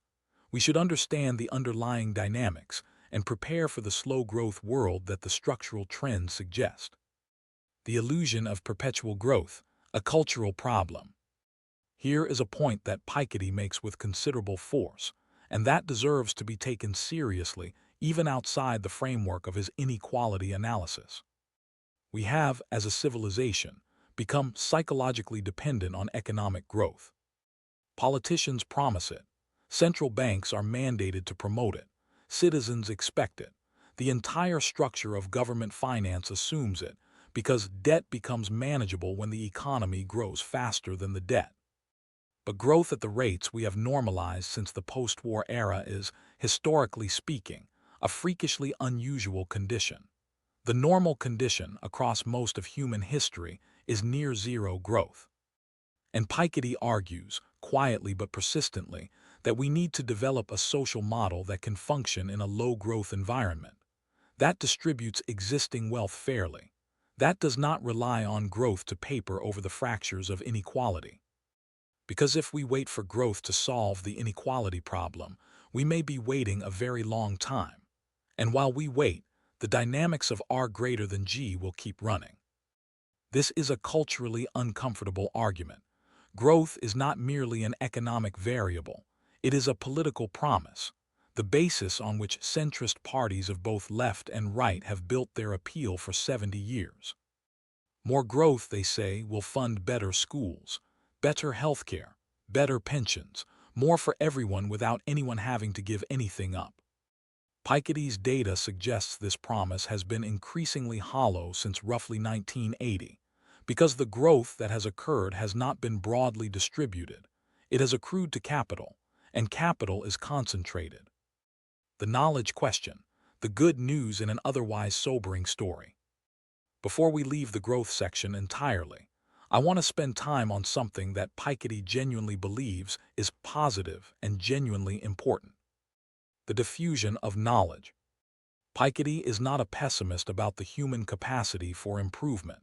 We should understand the underlying dynamics and prepare for the slow growth world that the structural trends suggest. The illusion of perpetual growth, a cultural problem. Here is a point that Piketty makes with considerable force, and that deserves to be taken seriously even outside the framework of his inequality analysis. We have, as a civilization, become psychologically dependent on economic growth. Politicians promise it. Central banks are mandated to promote it. Citizens expect it. The entire structure of government finance assumes it, because debt becomes manageable when the economy grows faster than the debt. But growth at the rates we have normalized since the post-war era is, historically speaking, a freakishly unusual condition. The normal condition across most of human history is near zero growth. And Piketty argues, quietly but persistently, that we need to develop a social model that can function in a low-growth environment, that distributes existing wealth fairly, that does not rely on growth to paper over the fractures of inequality. Because if we wait for growth to solve the inequality problem, we may be waiting a very long time. And while we wait, the dynamics of R greater than G will keep running. This is a culturally uncomfortable argument. Growth is not merely an economic variable, it is a political promise, the basis on which centrist parties of both left and right have built their appeal for 70 years. More growth, they say, will fund better schools, better healthcare, better pensions, more for everyone without anyone having to give anything up. Piketty's data suggests this promise has been increasingly hollow since roughly 1980, because the growth that has occurred has not been broadly distributed. It has accrued to capital, and capital is concentrated. The knowledge question, the good news in an otherwise sobering story. Before we leave the growth section entirely, I want to spend time on something that Piketty genuinely believes is positive and genuinely important: the diffusion of knowledge. Piketty is not a pessimist about the human capacity for improvement.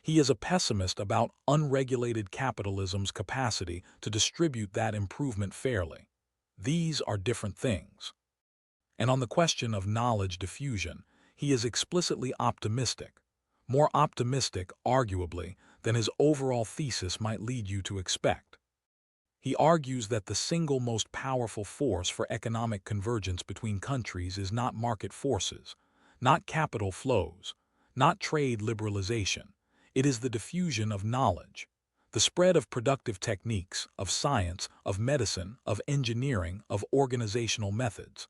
He is a pessimist about unregulated capitalism's capacity to distribute that improvement fairly. These are different things. And on the question of knowledge diffusion, he is explicitly optimistic, more optimistic, arguably, than his overall thesis might lead you to expect. He argues that the single most powerful force for economic convergence between countries is not market forces, not capital flows, not trade liberalization. It is the diffusion of knowledge, the spread of productive techniques, of science, of medicine, of engineering, of organizational methods.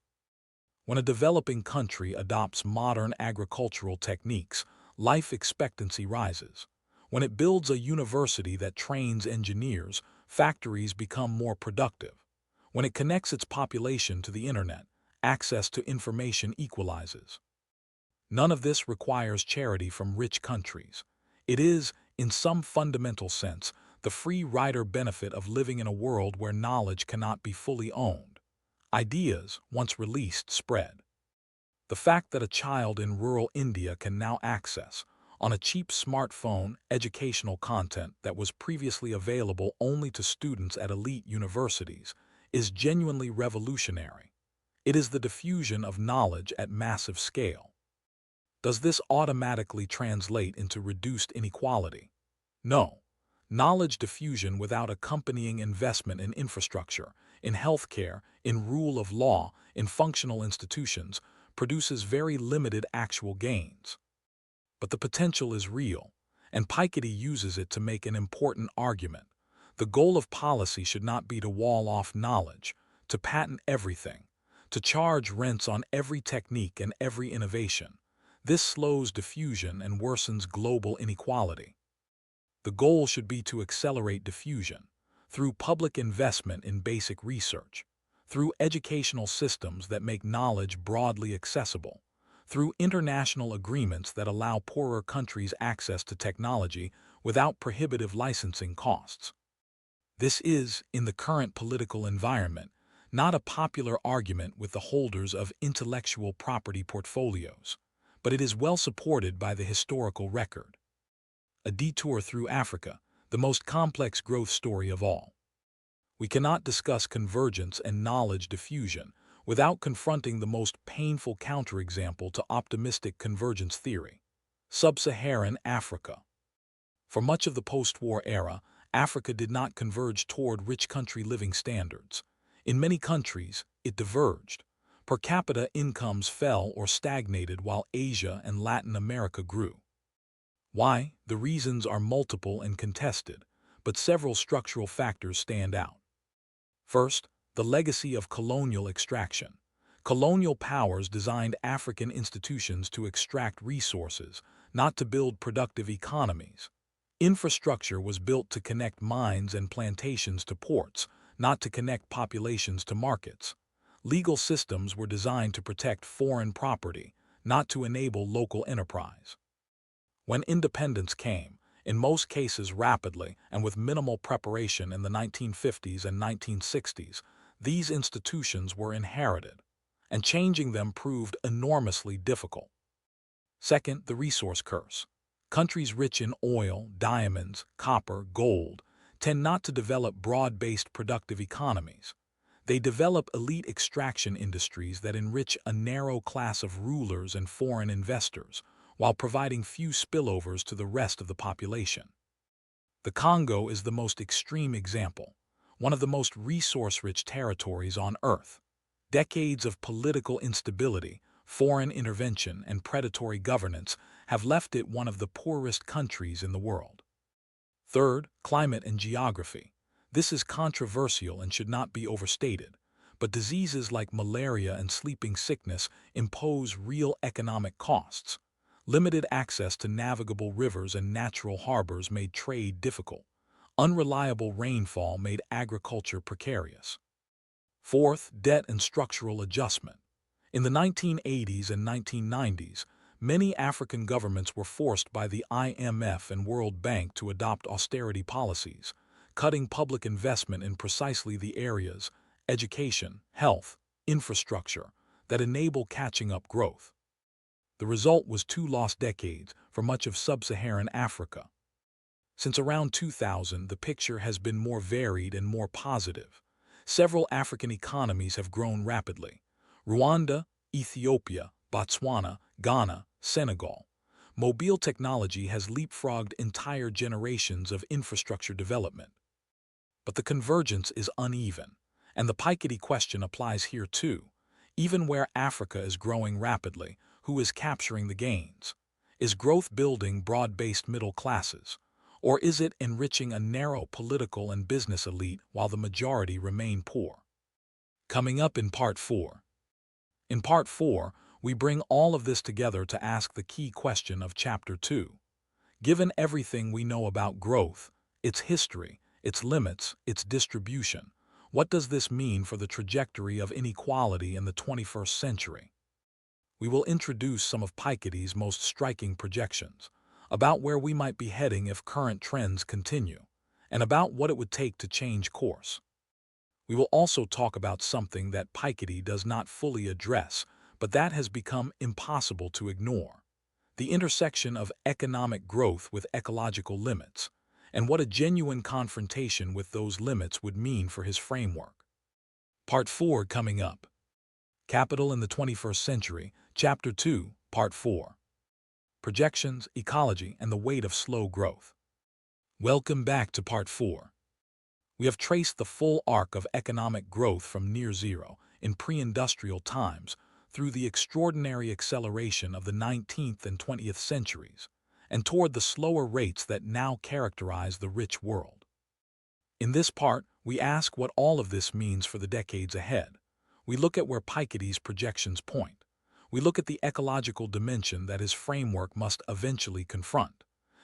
When a developing country adopts modern agricultural techniques, life expectancy rises. When it builds a university that trains engineers, factories become more productive. When it connects its population to the internet, access to information equalizes. None of this requires charity from rich countries. It is, in some fundamental sense, the free rider benefit of living in a world where knowledge cannot be fully owned. Ideas, once released, spread. The fact that a child in rural India can now access, on a cheap smartphone, educational content that was previously available only to students at elite universities is genuinely revolutionary. It is the diffusion of knowledge at massive scale. Does this automatically translate into reduced inequality? No. Knowledge diffusion without accompanying investment in infrastructure, in healthcare, in rule of law, in functional institutions, produces very limited actual gains. But the potential is real, and Piketty uses it to make an important argument. The goal of policy should not be to wall off knowledge, to patent everything, to charge rents on every technique and every innovation. This slows diffusion and worsens global inequality. The goal should be to accelerate diffusion through public investment in basic research, through educational systems that make knowledge broadly accessible, through international agreements that allow poorer countries access to technology without prohibitive licensing costs. This is, in the current political environment, not a popular argument with the holders of intellectual property portfolios, but it is well supported by the historical record. A detour through Africa, the most complex growth story of all. We cannot discuss convergence and knowledge diffusion without confronting the most painful counterexample to optimistic convergence theory: sub-Saharan Africa. For much of the post-war era, Africa did not converge toward rich country living standards. In many countries, it diverged. Per capita incomes fell or stagnated while Asia and Latin America grew. Why? The reasons are multiple and contested, but several structural factors stand out. First, the legacy of colonial extraction. Colonial powers designed African institutions to extract resources, not to build productive economies. Infrastructure was built to connect mines and plantations to ports, not to connect populations to markets. Legal systems were designed to protect foreign property, not to enable local enterprise. When independence came, in most cases rapidly and with minimal preparation in the 1950s and 1960s, these institutions were inherited, and changing them proved enormously difficult. Second, the resource curse. Countries rich in oil, diamonds, copper, gold tend not to develop broad-based productive economies. They develop elite extraction industries that enrich a narrow class of rulers and foreign investors, while providing few spillovers to the rest of the population. The Congo is the most extreme example, one of the most resource-rich territories on Earth. Decades of political instability, foreign intervention, and predatory governance have left it one of the poorest countries in the world. Third, climate and geography. This is controversial and should not be overstated, but diseases like malaria and sleeping sickness impose real economic costs. Limited access to navigable rivers and natural harbors made trade difficult. Unreliable rainfall made agriculture precarious. Fourth, debt and structural adjustment. In the 1980s and 1990s, many African governments were forced by the IMF and World Bank to adopt austerity policies, cutting public investment in precisely the areas, education, health, infrastructure, that enable catching up growth. The result was 2 lost decades for much of sub-Saharan Africa. Since around 2000, the picture has been more varied and more positive. Several African economies have grown rapidly. Rwanda, Ethiopia, Botswana, Ghana, Senegal. Mobile technology has leapfrogged entire generations of infrastructure development. But the convergence is uneven, and the Piketty question applies here too. Even where Africa is growing rapidly, who is capturing the gains? Is growth building broad-based middle classes? Or is it enriching a narrow political and business elite while the majority remain poor? Coming up in Part 4. In Part 4, we bring all of this together to ask the key question of Chapter 2. Given everything we know about growth, its history, its limits, its distribution, what does this mean for the trajectory of inequality in the 21st century? We will introduce some of Piketty's most striking projections about where we might be heading if current trends continue, and about what it would take to change course. We will also talk about something that Piketty does not fully address, but that has become impossible to ignore: the intersection of economic growth with ecological limits, and what a genuine confrontation with those limits would mean for his framework. Part 4 coming up. Capital in the 21st Century, Chapter 2, Part 4. Projections, Ecology, and the Weight of Slow Growth. Welcome back to Part 4. We have traced the full arc of economic growth from near zero in pre-industrial times through the extraordinary acceleration of the 19th and 20th centuries, and toward the slower rates that now characterize the rich world. In this part, we ask what all of this means for the decades ahead. We look at where Piketty's projections point. We look at the ecological dimension that his framework must eventually confront.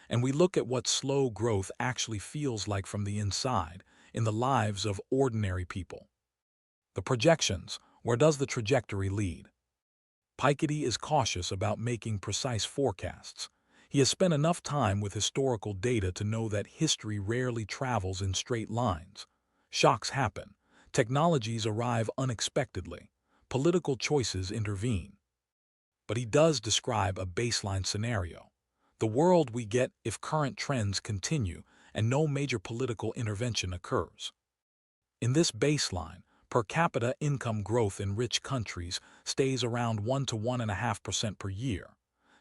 And we look at what slow growth actually feels like from the inside in the lives of ordinary people. The projections: where does the trajectory lead? Piketty is cautious about making precise forecasts. He has spent enough time with historical data to know that history rarely travels in straight lines. Shocks happen. Technologies arrive unexpectedly. Political choices intervene. But he does describe a baseline scenario: the world we get if current trends continue and no major political intervention occurs. In this baseline, per capita income growth in rich countries stays around 1 to 1.5% per year.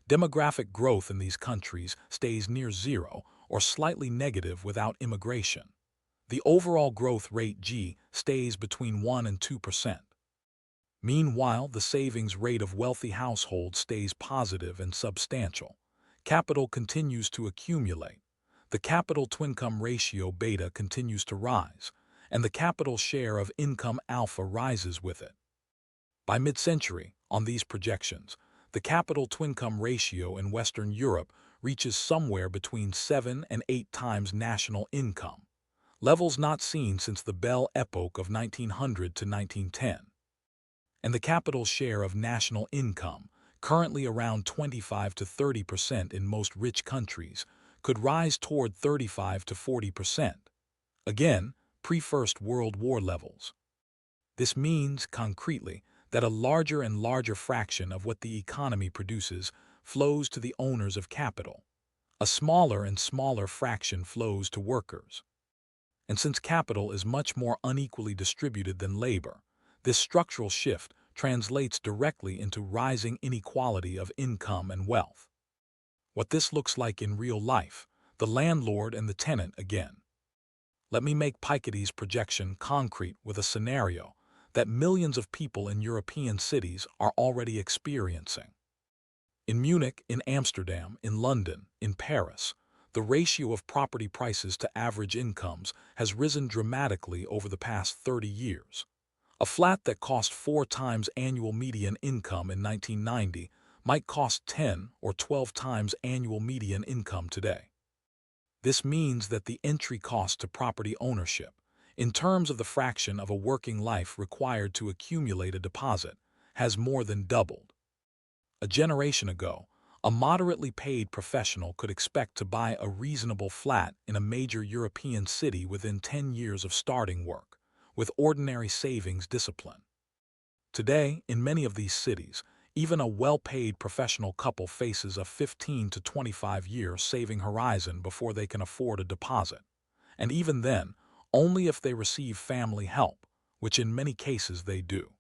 Demographic growth in these countries stays near zero or slightly negative without immigration. The overall growth rate G stays between 1 and 2%. Meanwhile, the savings rate of wealthy households stays positive and substantial. Capital continues to accumulate. The capital-to-income ratio beta continues to rise, and the capital share of income alpha rises with it. By mid-century, on these projections, the capital-to-income ratio in Western Europe reaches somewhere between 7 and 8 times national income, levels not seen since the Belle Epoque of 1900 to 1910. and the capital's share of national income, currently around 25 to 30% in most rich countries, could rise toward 35 to 40%. Again, pre-First World War levels. This means, concretely, that a larger and larger fraction of what the economy produces flows to the owners of capital. A smaller and smaller fraction flows to workers. And since capital is much more unequally distributed than labor, this structural shift translates directly into rising inequality of income and wealth. What this looks like in real life, the landlord and the tenant again. Let me make Piketty's projection concrete with a scenario that millions of people in European cities are already experiencing. In Munich, in Amsterdam, in London, in Paris, the ratio of property prices to average incomes has risen dramatically over the past 30 years. A flat that cost 4 times annual median income in 1990 might cost 10 or 12 times annual median income today. This means that the entry cost to property ownership, in terms of the fraction of a working life required to accumulate a deposit, has more than doubled. A generation ago, a moderately paid professional could expect to buy a reasonable flat in a major European city within 10 years of starting work, with ordinary savings discipline. Today, in many of these cities, even a well-paid professional couple faces a 15 to 25-year saving horizon before they can afford a deposit. And even then, only if they receive family help, which in many cases they do.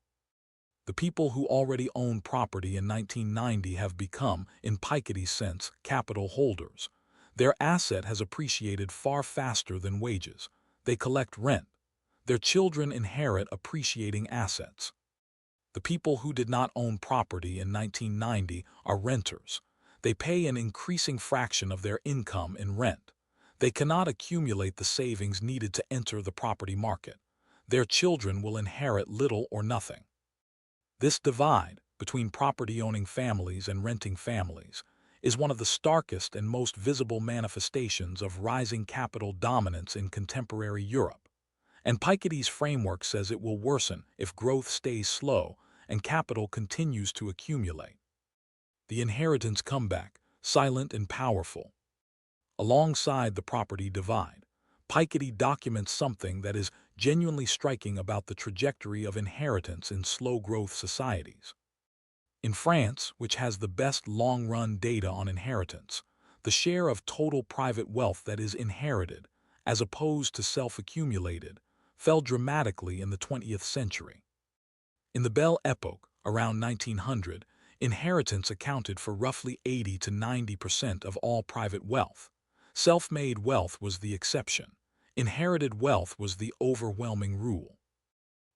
The people who already own property in 1990 have become, in Piketty's sense, capital holders. Their asset has appreciated far faster than wages. They collect rent. Their children inherit appreciating assets. The people who did not own property in 1990 are renters. They pay an increasing fraction of their income in rent. They cannot accumulate the savings needed to enter the property market. Their children will inherit little or nothing. This divide between property-owning families and renting families is one of the starkest and most visible manifestations of rising capital dominance in contemporary Europe. And Piketty's framework says it will worsen if growth stays slow and capital continues to accumulate. The inheritance comeback, silent and powerful. Alongside the property divide, Piketty documents something that is genuinely striking about the trajectory of inheritance in slow-growth societies. In France, which has the best long-run data on inheritance, the share of total private wealth that is inherited, as opposed to self-accumulated, fell dramatically in the 20th century. In the Belle Epoque, around 1900, inheritance accounted for roughly 80 to 90% of all private wealth. Self-made wealth was the exception. Inherited wealth was the overwhelming rule.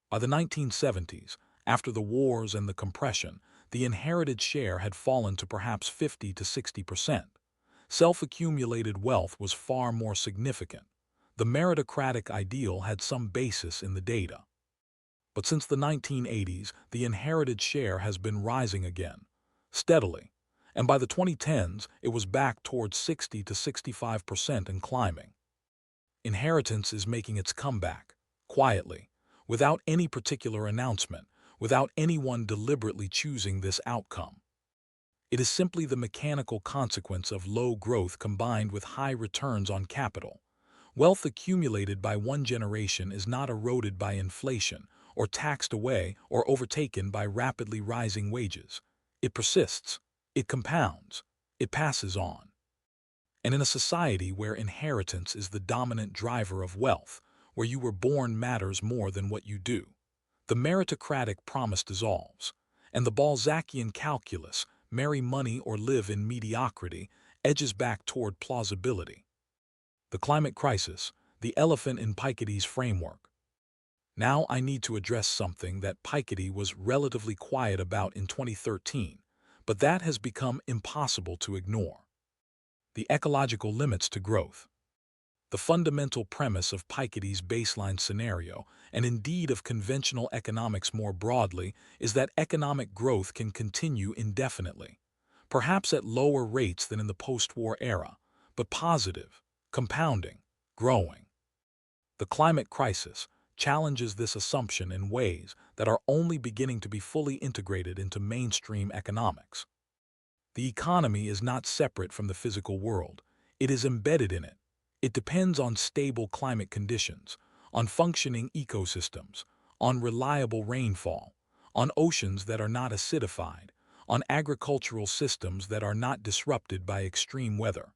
By the 1970s, after the wars and the compression, the inherited share had fallen to perhaps 50 to 60%. Self-accumulated wealth was far more significant. The meritocratic ideal had some basis in the data. But since the 1980s, the inherited share has been rising again, steadily, and by the 2010s, it was back towards 60 to 65% and climbing. Inheritance is making its comeback, quietly, without any particular announcement, without anyone deliberately choosing this outcome. It is simply the mechanical consequence of low growth combined with high returns on capital. Wealth accumulated by one generation is not eroded by inflation, or taxed away, or overtaken by rapidly rising wages. It persists, it compounds, it passes on. And in a society where inheritance is the dominant driver of wealth, where you were born matters more than what you do, the meritocratic promise dissolves, and the Balzacian calculus, marry money or live in mediocrity, edges back toward plausibility. The climate crisis, the elephant in Piketty's framework. Now I need to address something that Piketty was relatively quiet about in 2013, but that has become impossible to ignore. The ecological limits to growth. The fundamental premise of Piketty's baseline scenario, and indeed of conventional economics more broadly, is that economic growth can continue indefinitely, perhaps at lower rates than in the post-war era, but positive, compounding, growing. The climate crisis, challenges this assumption in ways that are only beginning to be fully integrated into mainstream economics. The economy is not separate from the physical world. It is embedded in it. It depends on stable climate conditions, on functioning ecosystems, on reliable rainfall, on oceans that are not acidified, on agricultural systems that are not disrupted by extreme weather.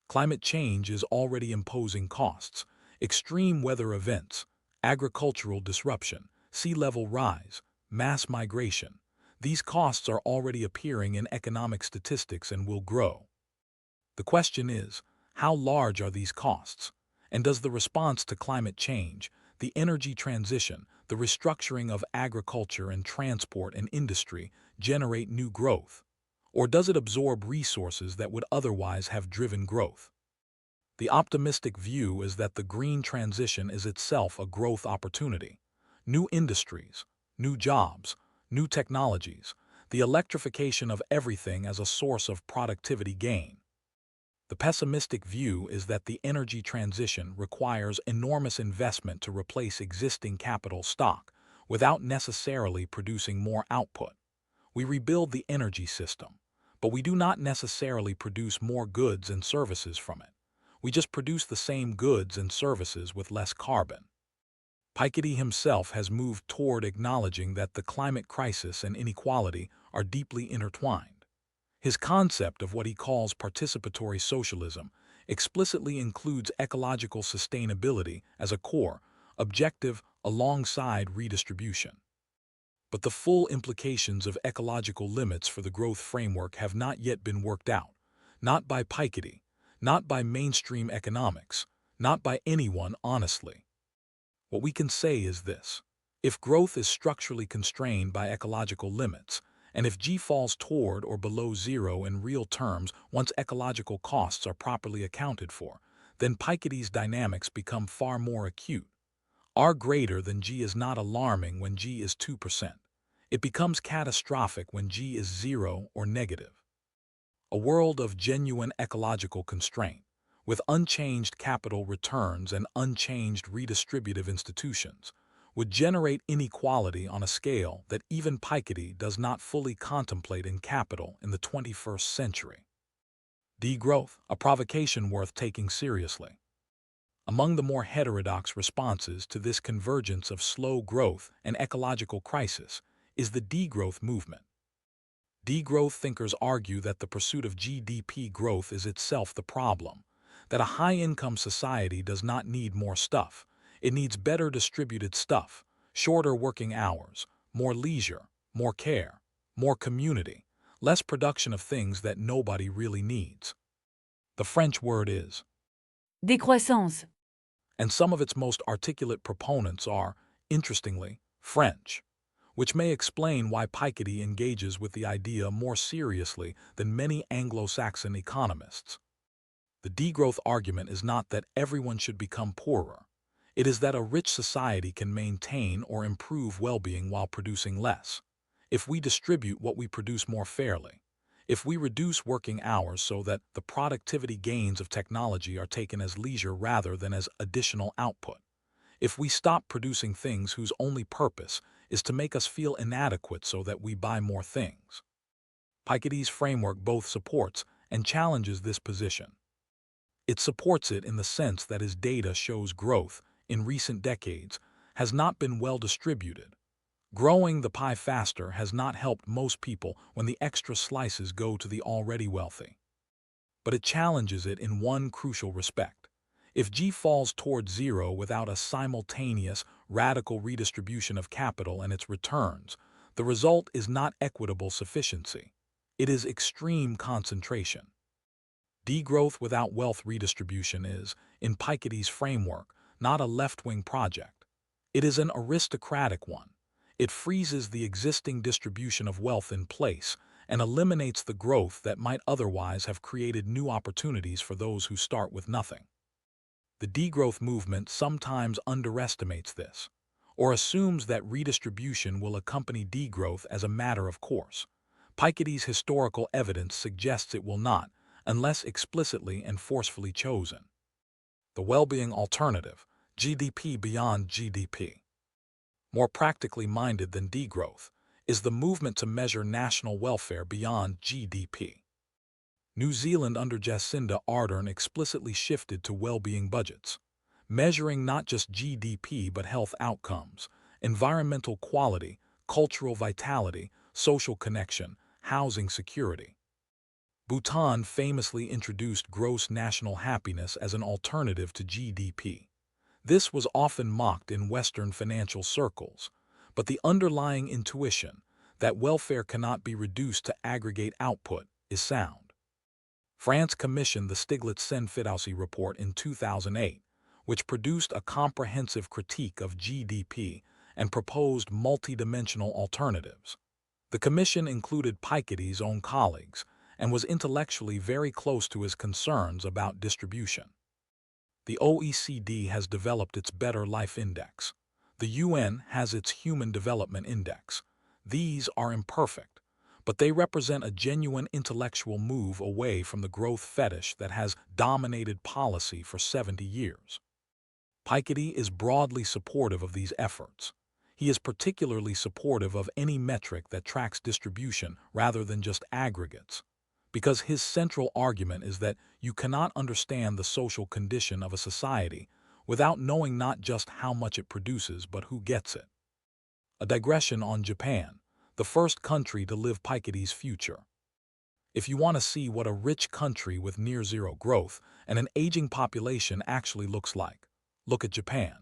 Climate change is already imposing costs. Extreme weather events, agricultural disruption, sea level rise, mass migration. These costs are already appearing in economic statistics and will grow. The question is, how large are these costs? And does the response to climate change, the energy transition, the restructuring of agriculture and transport and industry generate new growth? Or does it absorb resources that would otherwise have driven growth? The optimistic view is that the green transition is itself a growth opportunity. New industries, new jobs, new technologies, the electrification of everything as a source of productivity gain. The pessimistic view is that the energy transition requires enormous investment to replace existing capital stock without necessarily producing more output. We rebuild the energy system, but we do not necessarily produce more goods and services from it. We just produce the same goods and services with less carbon. Piketty himself has moved toward acknowledging that the climate crisis and inequality are deeply intertwined. His concept of what he calls participatory socialism explicitly includes ecological sustainability as a core objective alongside redistribution. But the full implications of ecological limits for the growth framework have not yet been worked out, not by Piketty, not by mainstream economics, not by anyone honestly. What we can say is this: if growth is structurally constrained by ecological limits, and if G falls toward or below zero in real terms once ecological costs are properly accounted for, then Piketty's dynamics become far more acute. R greater than G is not alarming when G is 2%. It becomes catastrophic when G is 0 or negative. A world of genuine ecological constraint, with unchanged capital returns and unchanged redistributive institutions, would generate inequality on a scale that even Piketty does not fully contemplate in capital in the 21st century. Degrowth, a provocation worth taking seriously. Among the more heterodox responses to this convergence of slow growth and ecological crisis is the degrowth movement. Degrowth thinkers argue that the pursuit of GDP growth is itself the problem, that a high-income society does not need more stuff. It needs better distributed stuff, shorter working hours, more leisure, more care, more community, less production of things that nobody really needs. The French word is décroissance, and some of its most articulate proponents are, interestingly, French, which may explain why Piketty engages with the idea more seriously than many Anglo-Saxon economists. The degrowth argument is not that everyone should become poorer. It is that a rich society can maintain or improve well-being while producing less. If we distribute what we produce more fairly, if we reduce working hours so that the productivity gains of technology are taken as leisure rather than as additional output, if we stop producing things whose only purpose is to make us feel inadequate so that we buy more things. Piketty's framework both supports and challenges this position. It supports it in the sense that his data shows growth, in recent decades, has not been well distributed. Growing the pie faster has not helped most people when the extra slices go to the already wealthy. But it challenges it in one crucial respect. If G falls toward zero without a simultaneous, radical redistribution of capital and its returns, the result is not equitable sufficiency. It is extreme concentration. Degrowth without wealth redistribution is, in Piketty's framework, not a left-wing project. It is an aristocratic one. It freezes the existing distribution of wealth in place and eliminates the growth that might otherwise have created new opportunities for those who start with nothing. The degrowth movement sometimes underestimates this, or assumes that redistribution will accompany degrowth as a matter of course. Piketty's historical evidence suggests it will not, unless explicitly and forcefully chosen. The well-being alternative, GDP beyond GDP. More practically minded than degrowth is the movement to measure national welfare beyond GDP. New Zealand under Jacinda Ardern explicitly shifted to well-being budgets, measuring not just GDP but health outcomes, environmental quality, cultural vitality, social connection, housing security. Bhutan famously introduced gross national happiness as an alternative to GDP. This was often mocked in Western financial circles, but the underlying intuition that welfare cannot be reduced to aggregate output is sound. France commissioned the Stiglitz-Sen-Fidelsy report in 2008, which produced a comprehensive critique of GDP and proposed multidimensional alternatives. The commission included Piketty's own colleagues and was intellectually very close to his concerns about distribution. The OECD has developed its Better Life Index. The UN has its Human Development Index. These are imperfect, but they represent a genuine intellectual move away from the growth fetish that has dominated policy for 70 years. Piketty is broadly supportive of these efforts. He is particularly supportive of any metric that tracks distribution rather than just aggregates, because his central argument is that you cannot understand the social condition of a society without knowing not just how much it produces but who gets it. A digression on Japan, the first country to live Piketty's future. If you want to see what a rich country with near-zero growth and an aging population actually looks like, look at Japan.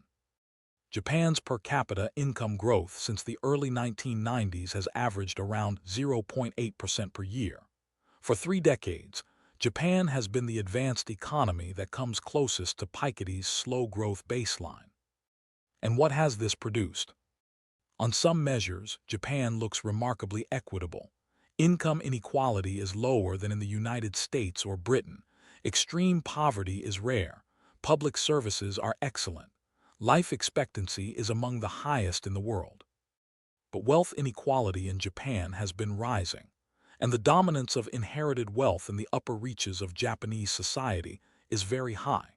Japan's per capita income growth since the early 1990s has averaged around 0.8% per year. For 3 decades, Japan has been the advanced economy that comes closest to Piketty's slow growth baseline. And what has this produced? On some measures, Japan looks remarkably equitable. Income inequality is lower than in the United States or Britain. Extreme poverty is rare. Public services are excellent. Life expectancy is among the highest in the world. But wealth inequality in Japan has been rising, and the dominance of inherited wealth in the upper reaches of Japanese society is very high.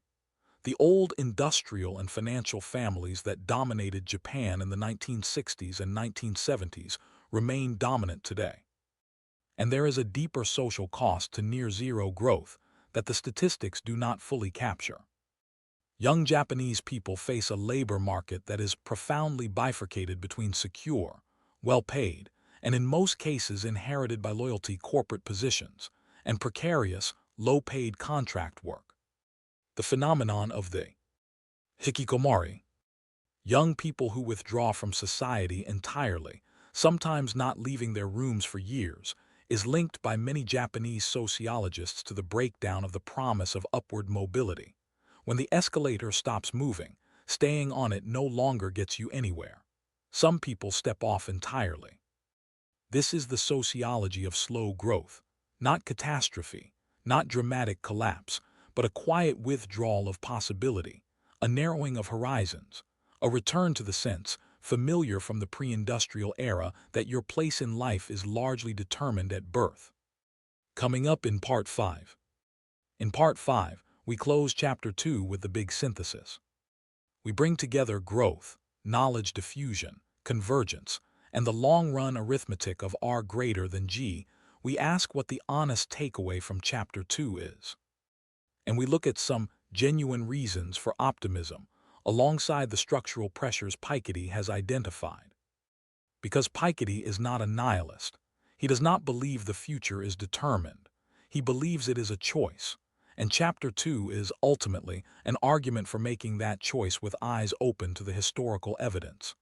The old industrial and financial families that dominated Japan in the 1960s and 1970s remain dominant today. And there is a deeper social cost to near-zero growth that the statistics do not fully capture. Young Japanese people face a labor market that is profoundly bifurcated between secure, well-paid, and in most cases inherited by loyalty corporate positions, and precarious, low-paid contract work. The phenomenon of the hikikomori, young people who withdraw from society entirely, sometimes not leaving their rooms for years, is linked by many Japanese sociologists to the breakdown of the promise of upward mobility. When the escalator stops moving, staying on it no longer gets you anywhere. Some people step off entirely. This is the sociology of slow growth, not catastrophe, not dramatic collapse, but a quiet withdrawal of possibility, a narrowing of horizons, a return to the sense, familiar from the pre-industrial era, that your place in life is largely determined at birth. Coming up in Part 5. In Part 5, we close Chapter 2 with the big synthesis. We bring together growth, knowledge diffusion, convergence, and the long-run arithmetic of R greater than G. We ask what the honest takeaway from Chapter 2 is. And we look at some genuine reasons for optimism, alongside the structural pressures Piketty has identified. Because Piketty is not a nihilist. He does not believe the future is determined. He believes it is a choice. And Chapter 2 is, ultimately, an argument for making that choice with eyes open to the historical evidence.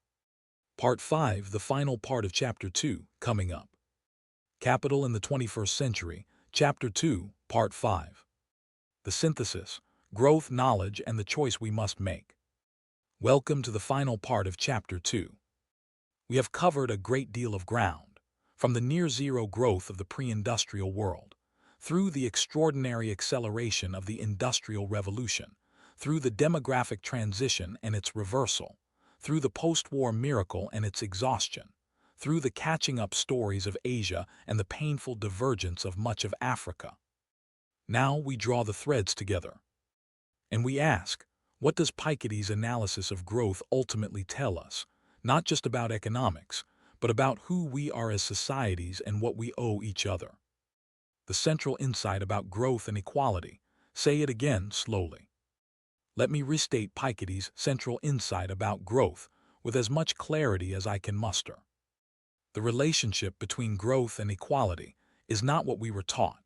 Part 5, the final part of Chapter 2, coming up. Capital in the 21st Century, Chapter 2, Part 5. The synthesis, growth, knowledge, and the choice we must make. Welcome to the final part of Chapter 2. We have covered a great deal of ground, from the near-zero growth of the pre-industrial world, through the extraordinary acceleration of the Industrial Revolution, through the demographic transition and its reversal, through the post-war miracle and its exhaustion, through the catching-up stories of Asia and the painful divergence of much of Africa. Now we draw the threads together. And we ask, What does Piketty's analysis of growth ultimately tell us? Not just about economics, but about who we are as societies and what we owe each other. The central insight about growth and equality. Say it again slowly. Let me restate Piketty's central insight about growth with as much clarity as I can muster. The relationship between growth and equality is not what we were taught.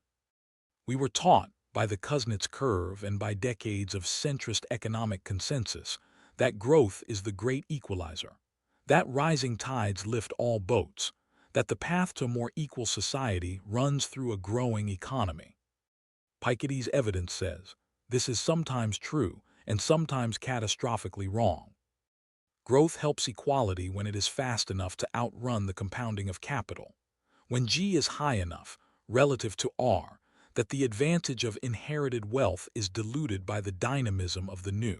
We were taught by the Kuznets curve and by decades of centrist economic consensus that growth is the great equalizer, that rising tides lift all boats, that the path to a more equal society runs through a growing economy. Piketty's evidence says this is sometimes true and sometimes catastrophically wrong. Growth helps equality when it is fast enough to outrun the compounding of capital, when G is high enough, relative to R, that the advantage of inherited wealth is diluted by the dynamism of the new.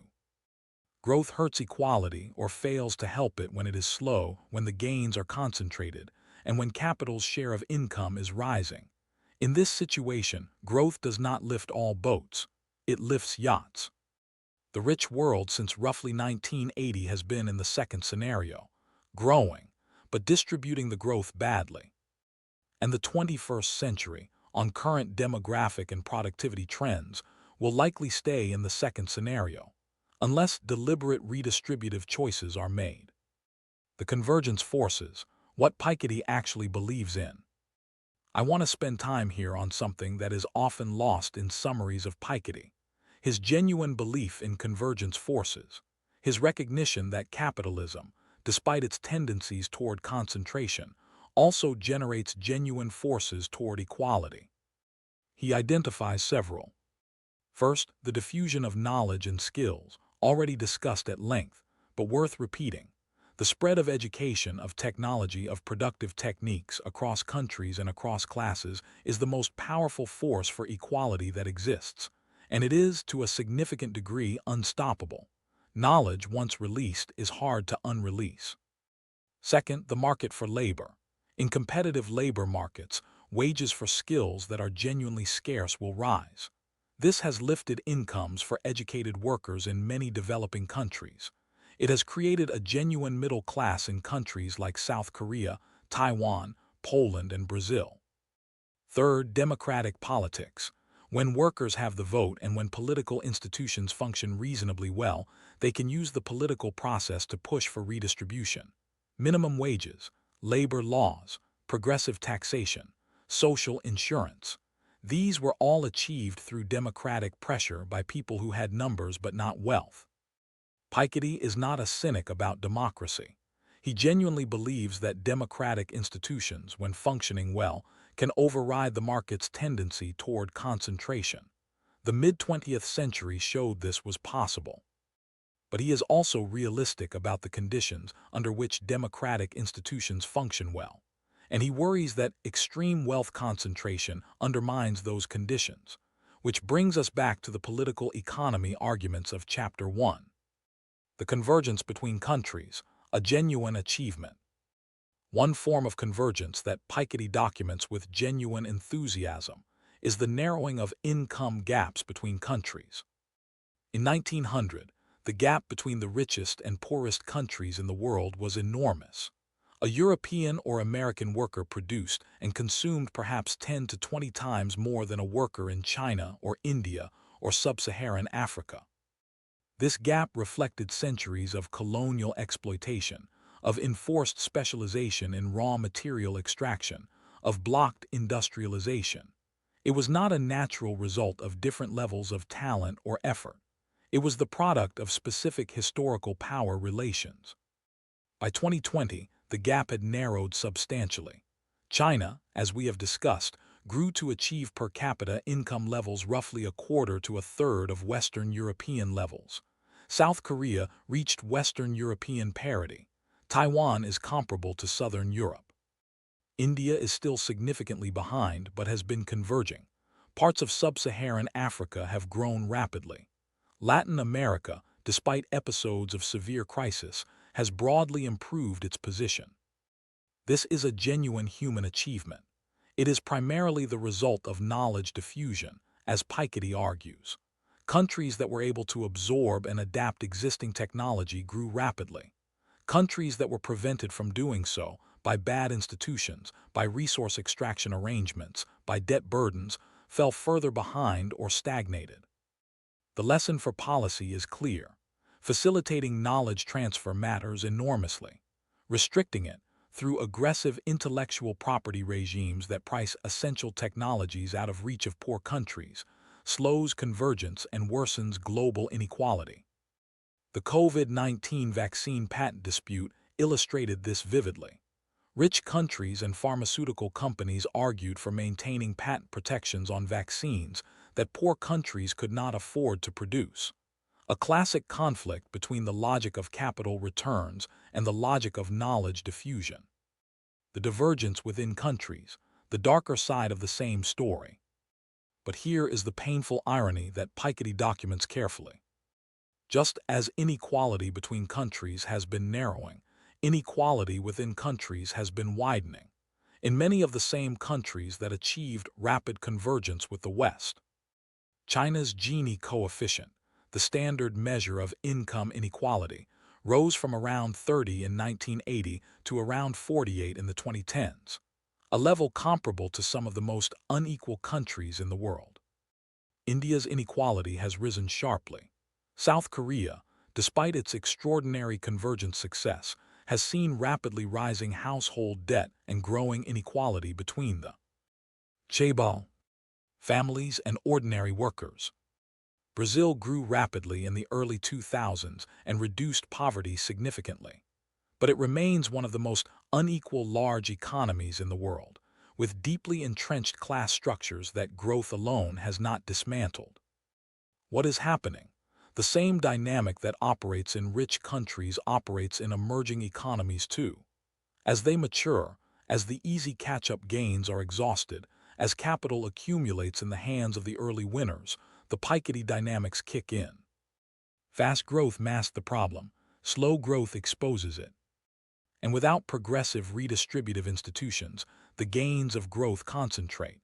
Growth hurts equality or fails to help it when it is slow, when the gains are concentrated, and when capital's share of income is rising. In this situation, growth does not lift all boats, it lifts yachts. The rich world since roughly 1980 has been in the second scenario, growing, but distributing the growth badly. And the 21st century, on current demographic and productivity trends, will likely stay in the second scenario, unless deliberate redistributive choices are made. The convergence forces, what Piketty actually believes in. I want to spend time here on something that is often lost in summaries of Piketty: his genuine belief in convergence forces, his recognition that capitalism, despite its tendencies toward concentration, also generates genuine forces toward equality. He identifies several. First, the diffusion of knowledge and skills, already discussed at length, but worth repeating. The spread of education, of technology, of productive techniques across countries and across classes is the most powerful force for equality that exists, and it is, to a significant degree, unstoppable. Knowledge, once released, is hard to unrelease. Second, the market for labor. In competitive labor markets, wages for skills that are genuinely scarce will rise. This has lifted incomes for educated workers in many developing countries. It has created a genuine middle class in countries like South Korea, Taiwan, Poland, and Brazil. Third, democratic politics. When workers have the vote and when political institutions function reasonably well, they can use the political process to push for redistribution. Minimum wages, labor laws, progressive taxation, social insurance. These were all achieved through democratic pressure by people who had numbers but not wealth. Piketty is not a cynic about democracy. He genuinely believes that democratic institutions, when functioning well, can override the market's tendency toward concentration. The mid-20th century showed this was possible. But he is also realistic about the conditions under which democratic institutions function well, and he worries that extreme wealth concentration undermines those conditions, which brings us back to the political economy arguments of Chapter 1. The convergence between countries, a genuine achievement. One form of convergence that Piketty documents with genuine enthusiasm is the narrowing of income gaps between countries. In 1900, the gap between the richest and poorest countries in the world was enormous. A European or American worker produced and consumed perhaps 10 to 20 times more than a worker in China or India or sub-Saharan Africa. This gap reflected centuries of colonial exploitation, of enforced specialization in raw material extraction, of blocked industrialization. It was not a natural result of different levels of talent or effort. It was the product of specific historical power relations. By 2020, the gap had narrowed substantially. China, as we have discussed, grew to achieve per capita income levels roughly a quarter to a third of Western European levels. South Korea reached Western European parity. Taiwan is comparable to Southern Europe. India is still significantly behind but has been converging. Parts of sub-Saharan Africa have grown rapidly. Latin America, despite episodes of severe crisis, has broadly improved its position. This is a genuine human achievement. It is primarily the result of knowledge diffusion, as Piketty argues. Countries that were able to absorb and adapt existing technology grew rapidly. Countries that were prevented from doing so by bad institutions, by resource extraction arrangements, by debt burdens, fell further behind or stagnated. The lesson for policy is clear. Facilitating knowledge transfer matters enormously. Restricting it, through aggressive intellectual property regimes that price essential technologies out of reach of poor countries, slows convergence and worsens global inequality. The COVID-19 vaccine patent dispute illustrated this vividly. Rich countries and pharmaceutical companies argued for maintaining patent protections on vaccines that poor countries could not afford to produce. A classic conflict between the logic of capital returns and the logic of knowledge diffusion. The divergence within countries, the darker side of the same story. But here is the painful irony that Piketty documents carefully. Just as inequality between countries has been narrowing, inequality within countries has been widening, in many of the same countries that achieved rapid convergence with the West. China's Gini coefficient, the standard measure of income inequality, rose from around 30 in 1980 to around 48 in the 2010s, a level comparable to some of the most unequal countries in the world. India's inequality has risen sharply. South Korea, despite its extraordinary convergent success, has seen rapidly rising household debt and growing inequality between the chaebol, families and ordinary workers. Brazil grew rapidly in the early 2000s and reduced poverty significantly. But it remains one of the most unequal large economies in the world, with deeply entrenched class structures that growth alone has not dismantled. What is happening? The same dynamic that operates in rich countries operates in emerging economies too. As they mature, as the easy catch-up gains are exhausted, as capital accumulates in the hands of the early winners, the Piketty dynamics kick in. Fast growth masks the problem, slow growth exposes it. And without progressive redistributive institutions, the gains of growth concentrate.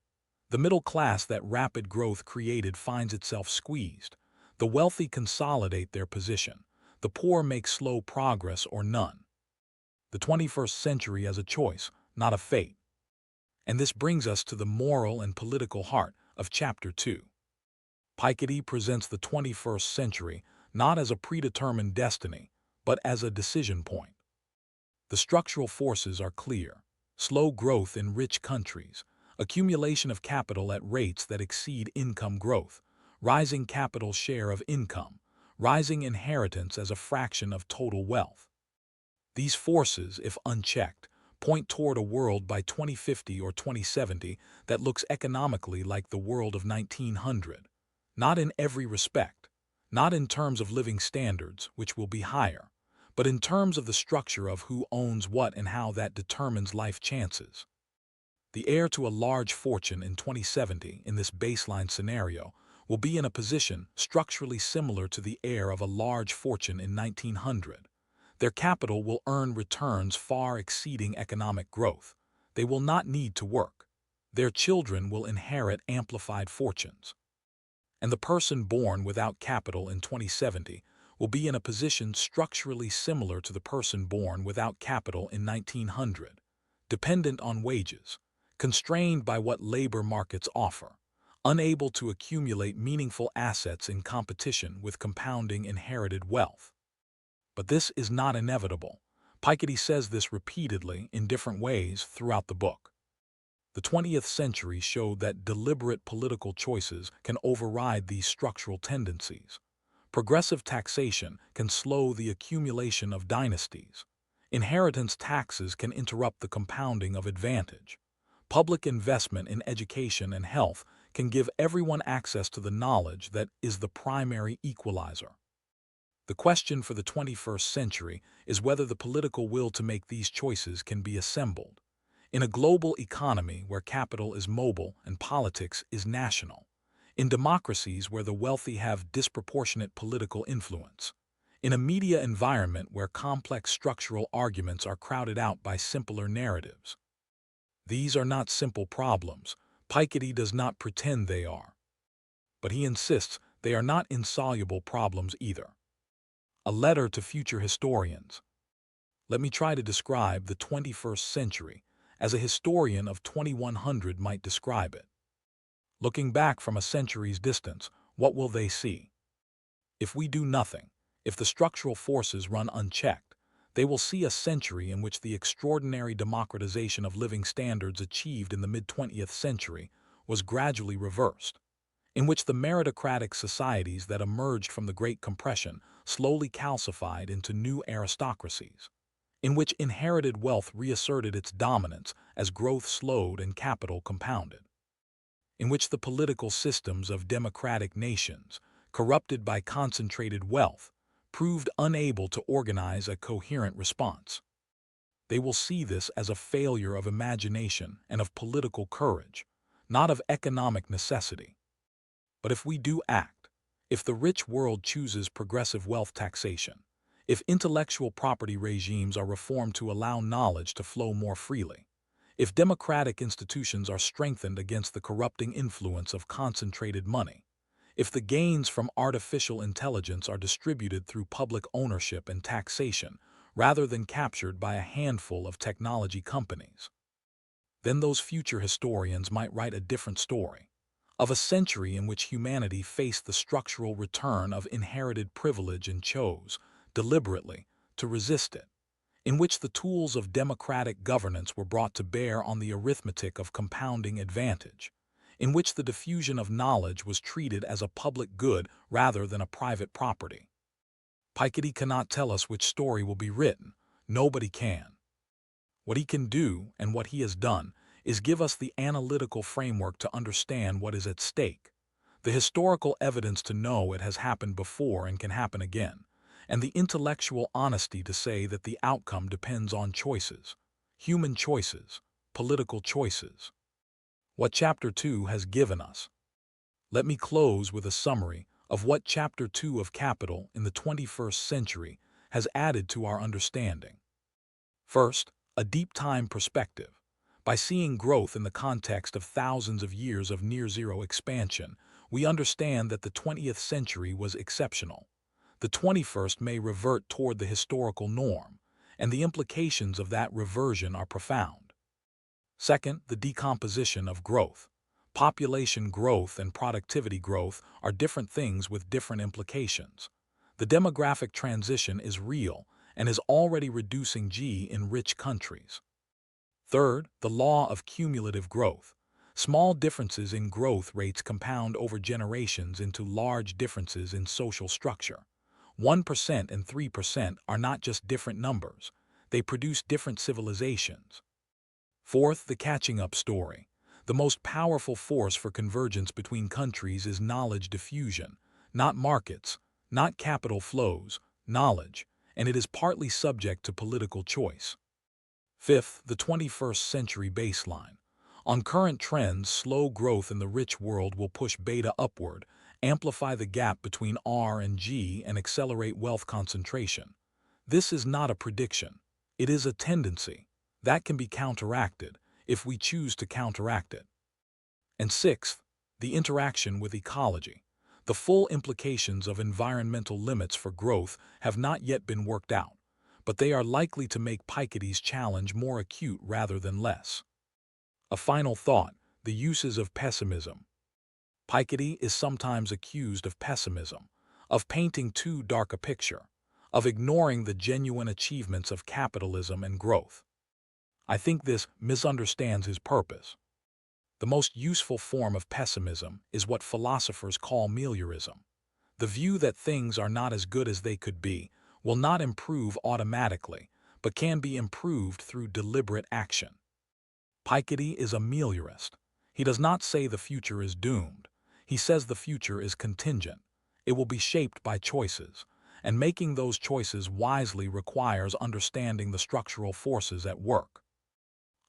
The middle class that rapid growth created finds itself squeezed. The wealthy consolidate their position. The poor make slow progress or none. The 21st century as a choice, not a fate. And this brings us to the moral and political heart of Chapter 2. Piketty presents the 21st century not as a predetermined destiny, but as a decision point. The structural forces are clear: slow growth in rich countries, accumulation of capital at rates that exceed income growth, rising capital share of income, rising inheritance as a fraction of total wealth. These forces, if unchecked, point toward a world by 2050 or 2070 that looks economically like the world of 1900. Not in every respect, not in terms of living standards, which will be higher, but in terms of the structure of who owns what and how that determines life chances. The heir to a large fortune in 2070 in this baseline scenario will be in a position structurally similar to the heir of a large fortune in 1900. Their capital will earn returns far exceeding economic growth. They will not need to work. Their children will inherit amplified fortunes. And the person born without capital in 2070 will be in a position structurally similar to the person born without capital in 1900, dependent on wages, constrained by what labor markets offer, unable to accumulate meaningful assets in competition with compounding inherited wealth. But this is not inevitable. Piketty says this repeatedly in different ways throughout the book. The 20th century showed that deliberate political choices can override these structural tendencies. Progressive taxation can slow the accumulation of dynasties. Inheritance taxes can interrupt the compounding of advantage. Public investment in education and health can give everyone access to the knowledge that is the primary equalizer. The question for the 21st century is whether the political will to make these choices can be assembled. In a global economy where capital is mobile and politics is national. In democracies where the wealthy have disproportionate political influence. In a media environment where complex structural arguments are crowded out by simpler narratives. These are not simple problems. Piketty does not pretend they are. But he insists they are not insoluble problems either. A letter to future historians. Let me try to describe the 21st century as a historian of 2100 might describe it. Looking back from a century's distance, what will they see? If we do nothing, if the structural forces run unchecked, they will see a century in which the extraordinary democratization of living standards achieved in the mid-20th century was gradually reversed, in which the meritocratic societies that emerged from the Great Compression slowly calcified into new aristocracies, in which inherited wealth reasserted its dominance as growth slowed and capital compounded, in which the political systems of democratic nations, corrupted by concentrated wealth, proved unable to organize a coherent response. They will see this as a failure of imagination and of political courage, not of economic necessity. But if we do act, if the rich world chooses progressive wealth taxation, if intellectual property regimes are reformed to allow knowledge to flow more freely, if democratic institutions are strengthened against the corrupting influence of concentrated money, if the gains from artificial intelligence are distributed through public ownership and taxation rather than captured by a handful of technology companies, then those future historians might write a different story, of a century in which humanity faced the structural return of inherited privilege and chose, deliberately, to resist it, in which the tools of democratic governance were brought to bear on the arithmetic of compounding advantage, in which the diffusion of knowledge was treated as a public good rather than a private property. Piketty cannot tell us which story will be written. Nobody can. What he can do, and what he has done, is give us the analytical framework to understand what is at stake, the historical evidence to know it has happened before and can happen again, and the intellectual honesty to say that the outcome depends on choices, human choices, political choices. What Chapter 2 has given us. Let me close with a summary of what Chapter 2 of Capital in the 21st century has added to our understanding. First, a deep time perspective. By seeing growth in the context of thousands of years of near-zero expansion, we understand that the 20th century was exceptional. The 21st may revert toward the historical norm, and the implications of that reversion are profound. Second, the decomposition of growth. Population growth and productivity growth are different things with different implications. The demographic transition is real and is already reducing G in rich countries. Third, the law of cumulative growth. Small differences in growth rates compound over generations into large differences in social structure. 1% and 3% are not just different numbers, they produce different civilizations. Fourth, the catching up story. The most powerful force for convergence between countries is knowledge diffusion, not markets, not capital flows, knowledge, and it is partly subject to political choice. Fifth, the 21st century baseline. On current trends, slow growth in the rich world will push beta upward, amplify the gap between R and G, and accelerate wealth concentration. This is not a prediction. It is a tendency that can be counteracted if we choose to counteract it. And sixth, the interaction with ecology. The full implications of environmental limits for growth have not yet been worked out, but they are likely to make Piketty's challenge more acute rather than less. A final thought, the uses of pessimism. Piketty is sometimes accused of pessimism, of painting too dark a picture, of ignoring the genuine achievements of capitalism and growth. I think this misunderstands his purpose. The most useful form of pessimism is what philosophers call meliorism. The view that things are not as good as they could be will not improve automatically, but can be improved through deliberate action. Piketty is a meliorist. He does not say the future is doomed. He says the future is contingent. It will be shaped by choices, and making those choices wisely requires understanding the structural forces at work.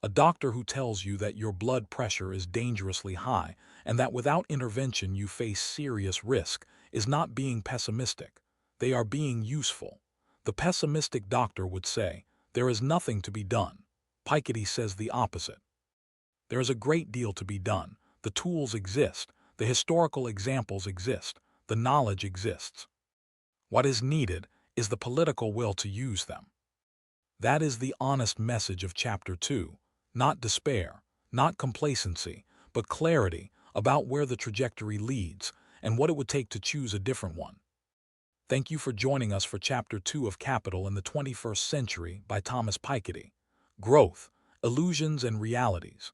A doctor who tells you that your blood pressure is dangerously high and that without intervention you face serious risk is not being pessimistic. They are being useful. The pessimistic doctor would say, there is nothing to be done. Piketty says the opposite. There is a great deal to be done. The tools exist. The historical examples exist. The knowledge exists. What is needed is the political will to use them. That is the honest message of Chapter 2, not despair, not complacency, but clarity about where the trajectory leads and what it would take to choose a different one. Thank you for joining us for Chapter 2 of Capital in the 21st Century by Thomas Piketty. Growth, Illusions and Realities.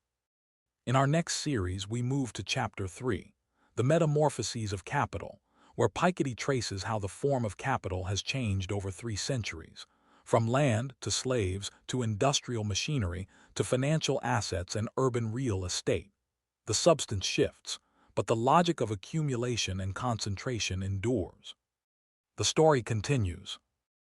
In our next series, we move to Chapter 3, The Metamorphoses of Capital, where Piketty traces how the form of capital has changed over 3 centuries, from land to slaves to industrial machinery to financial assets and urban real estate. The substance shifts, but the logic of accumulation and concentration endures. The story continues.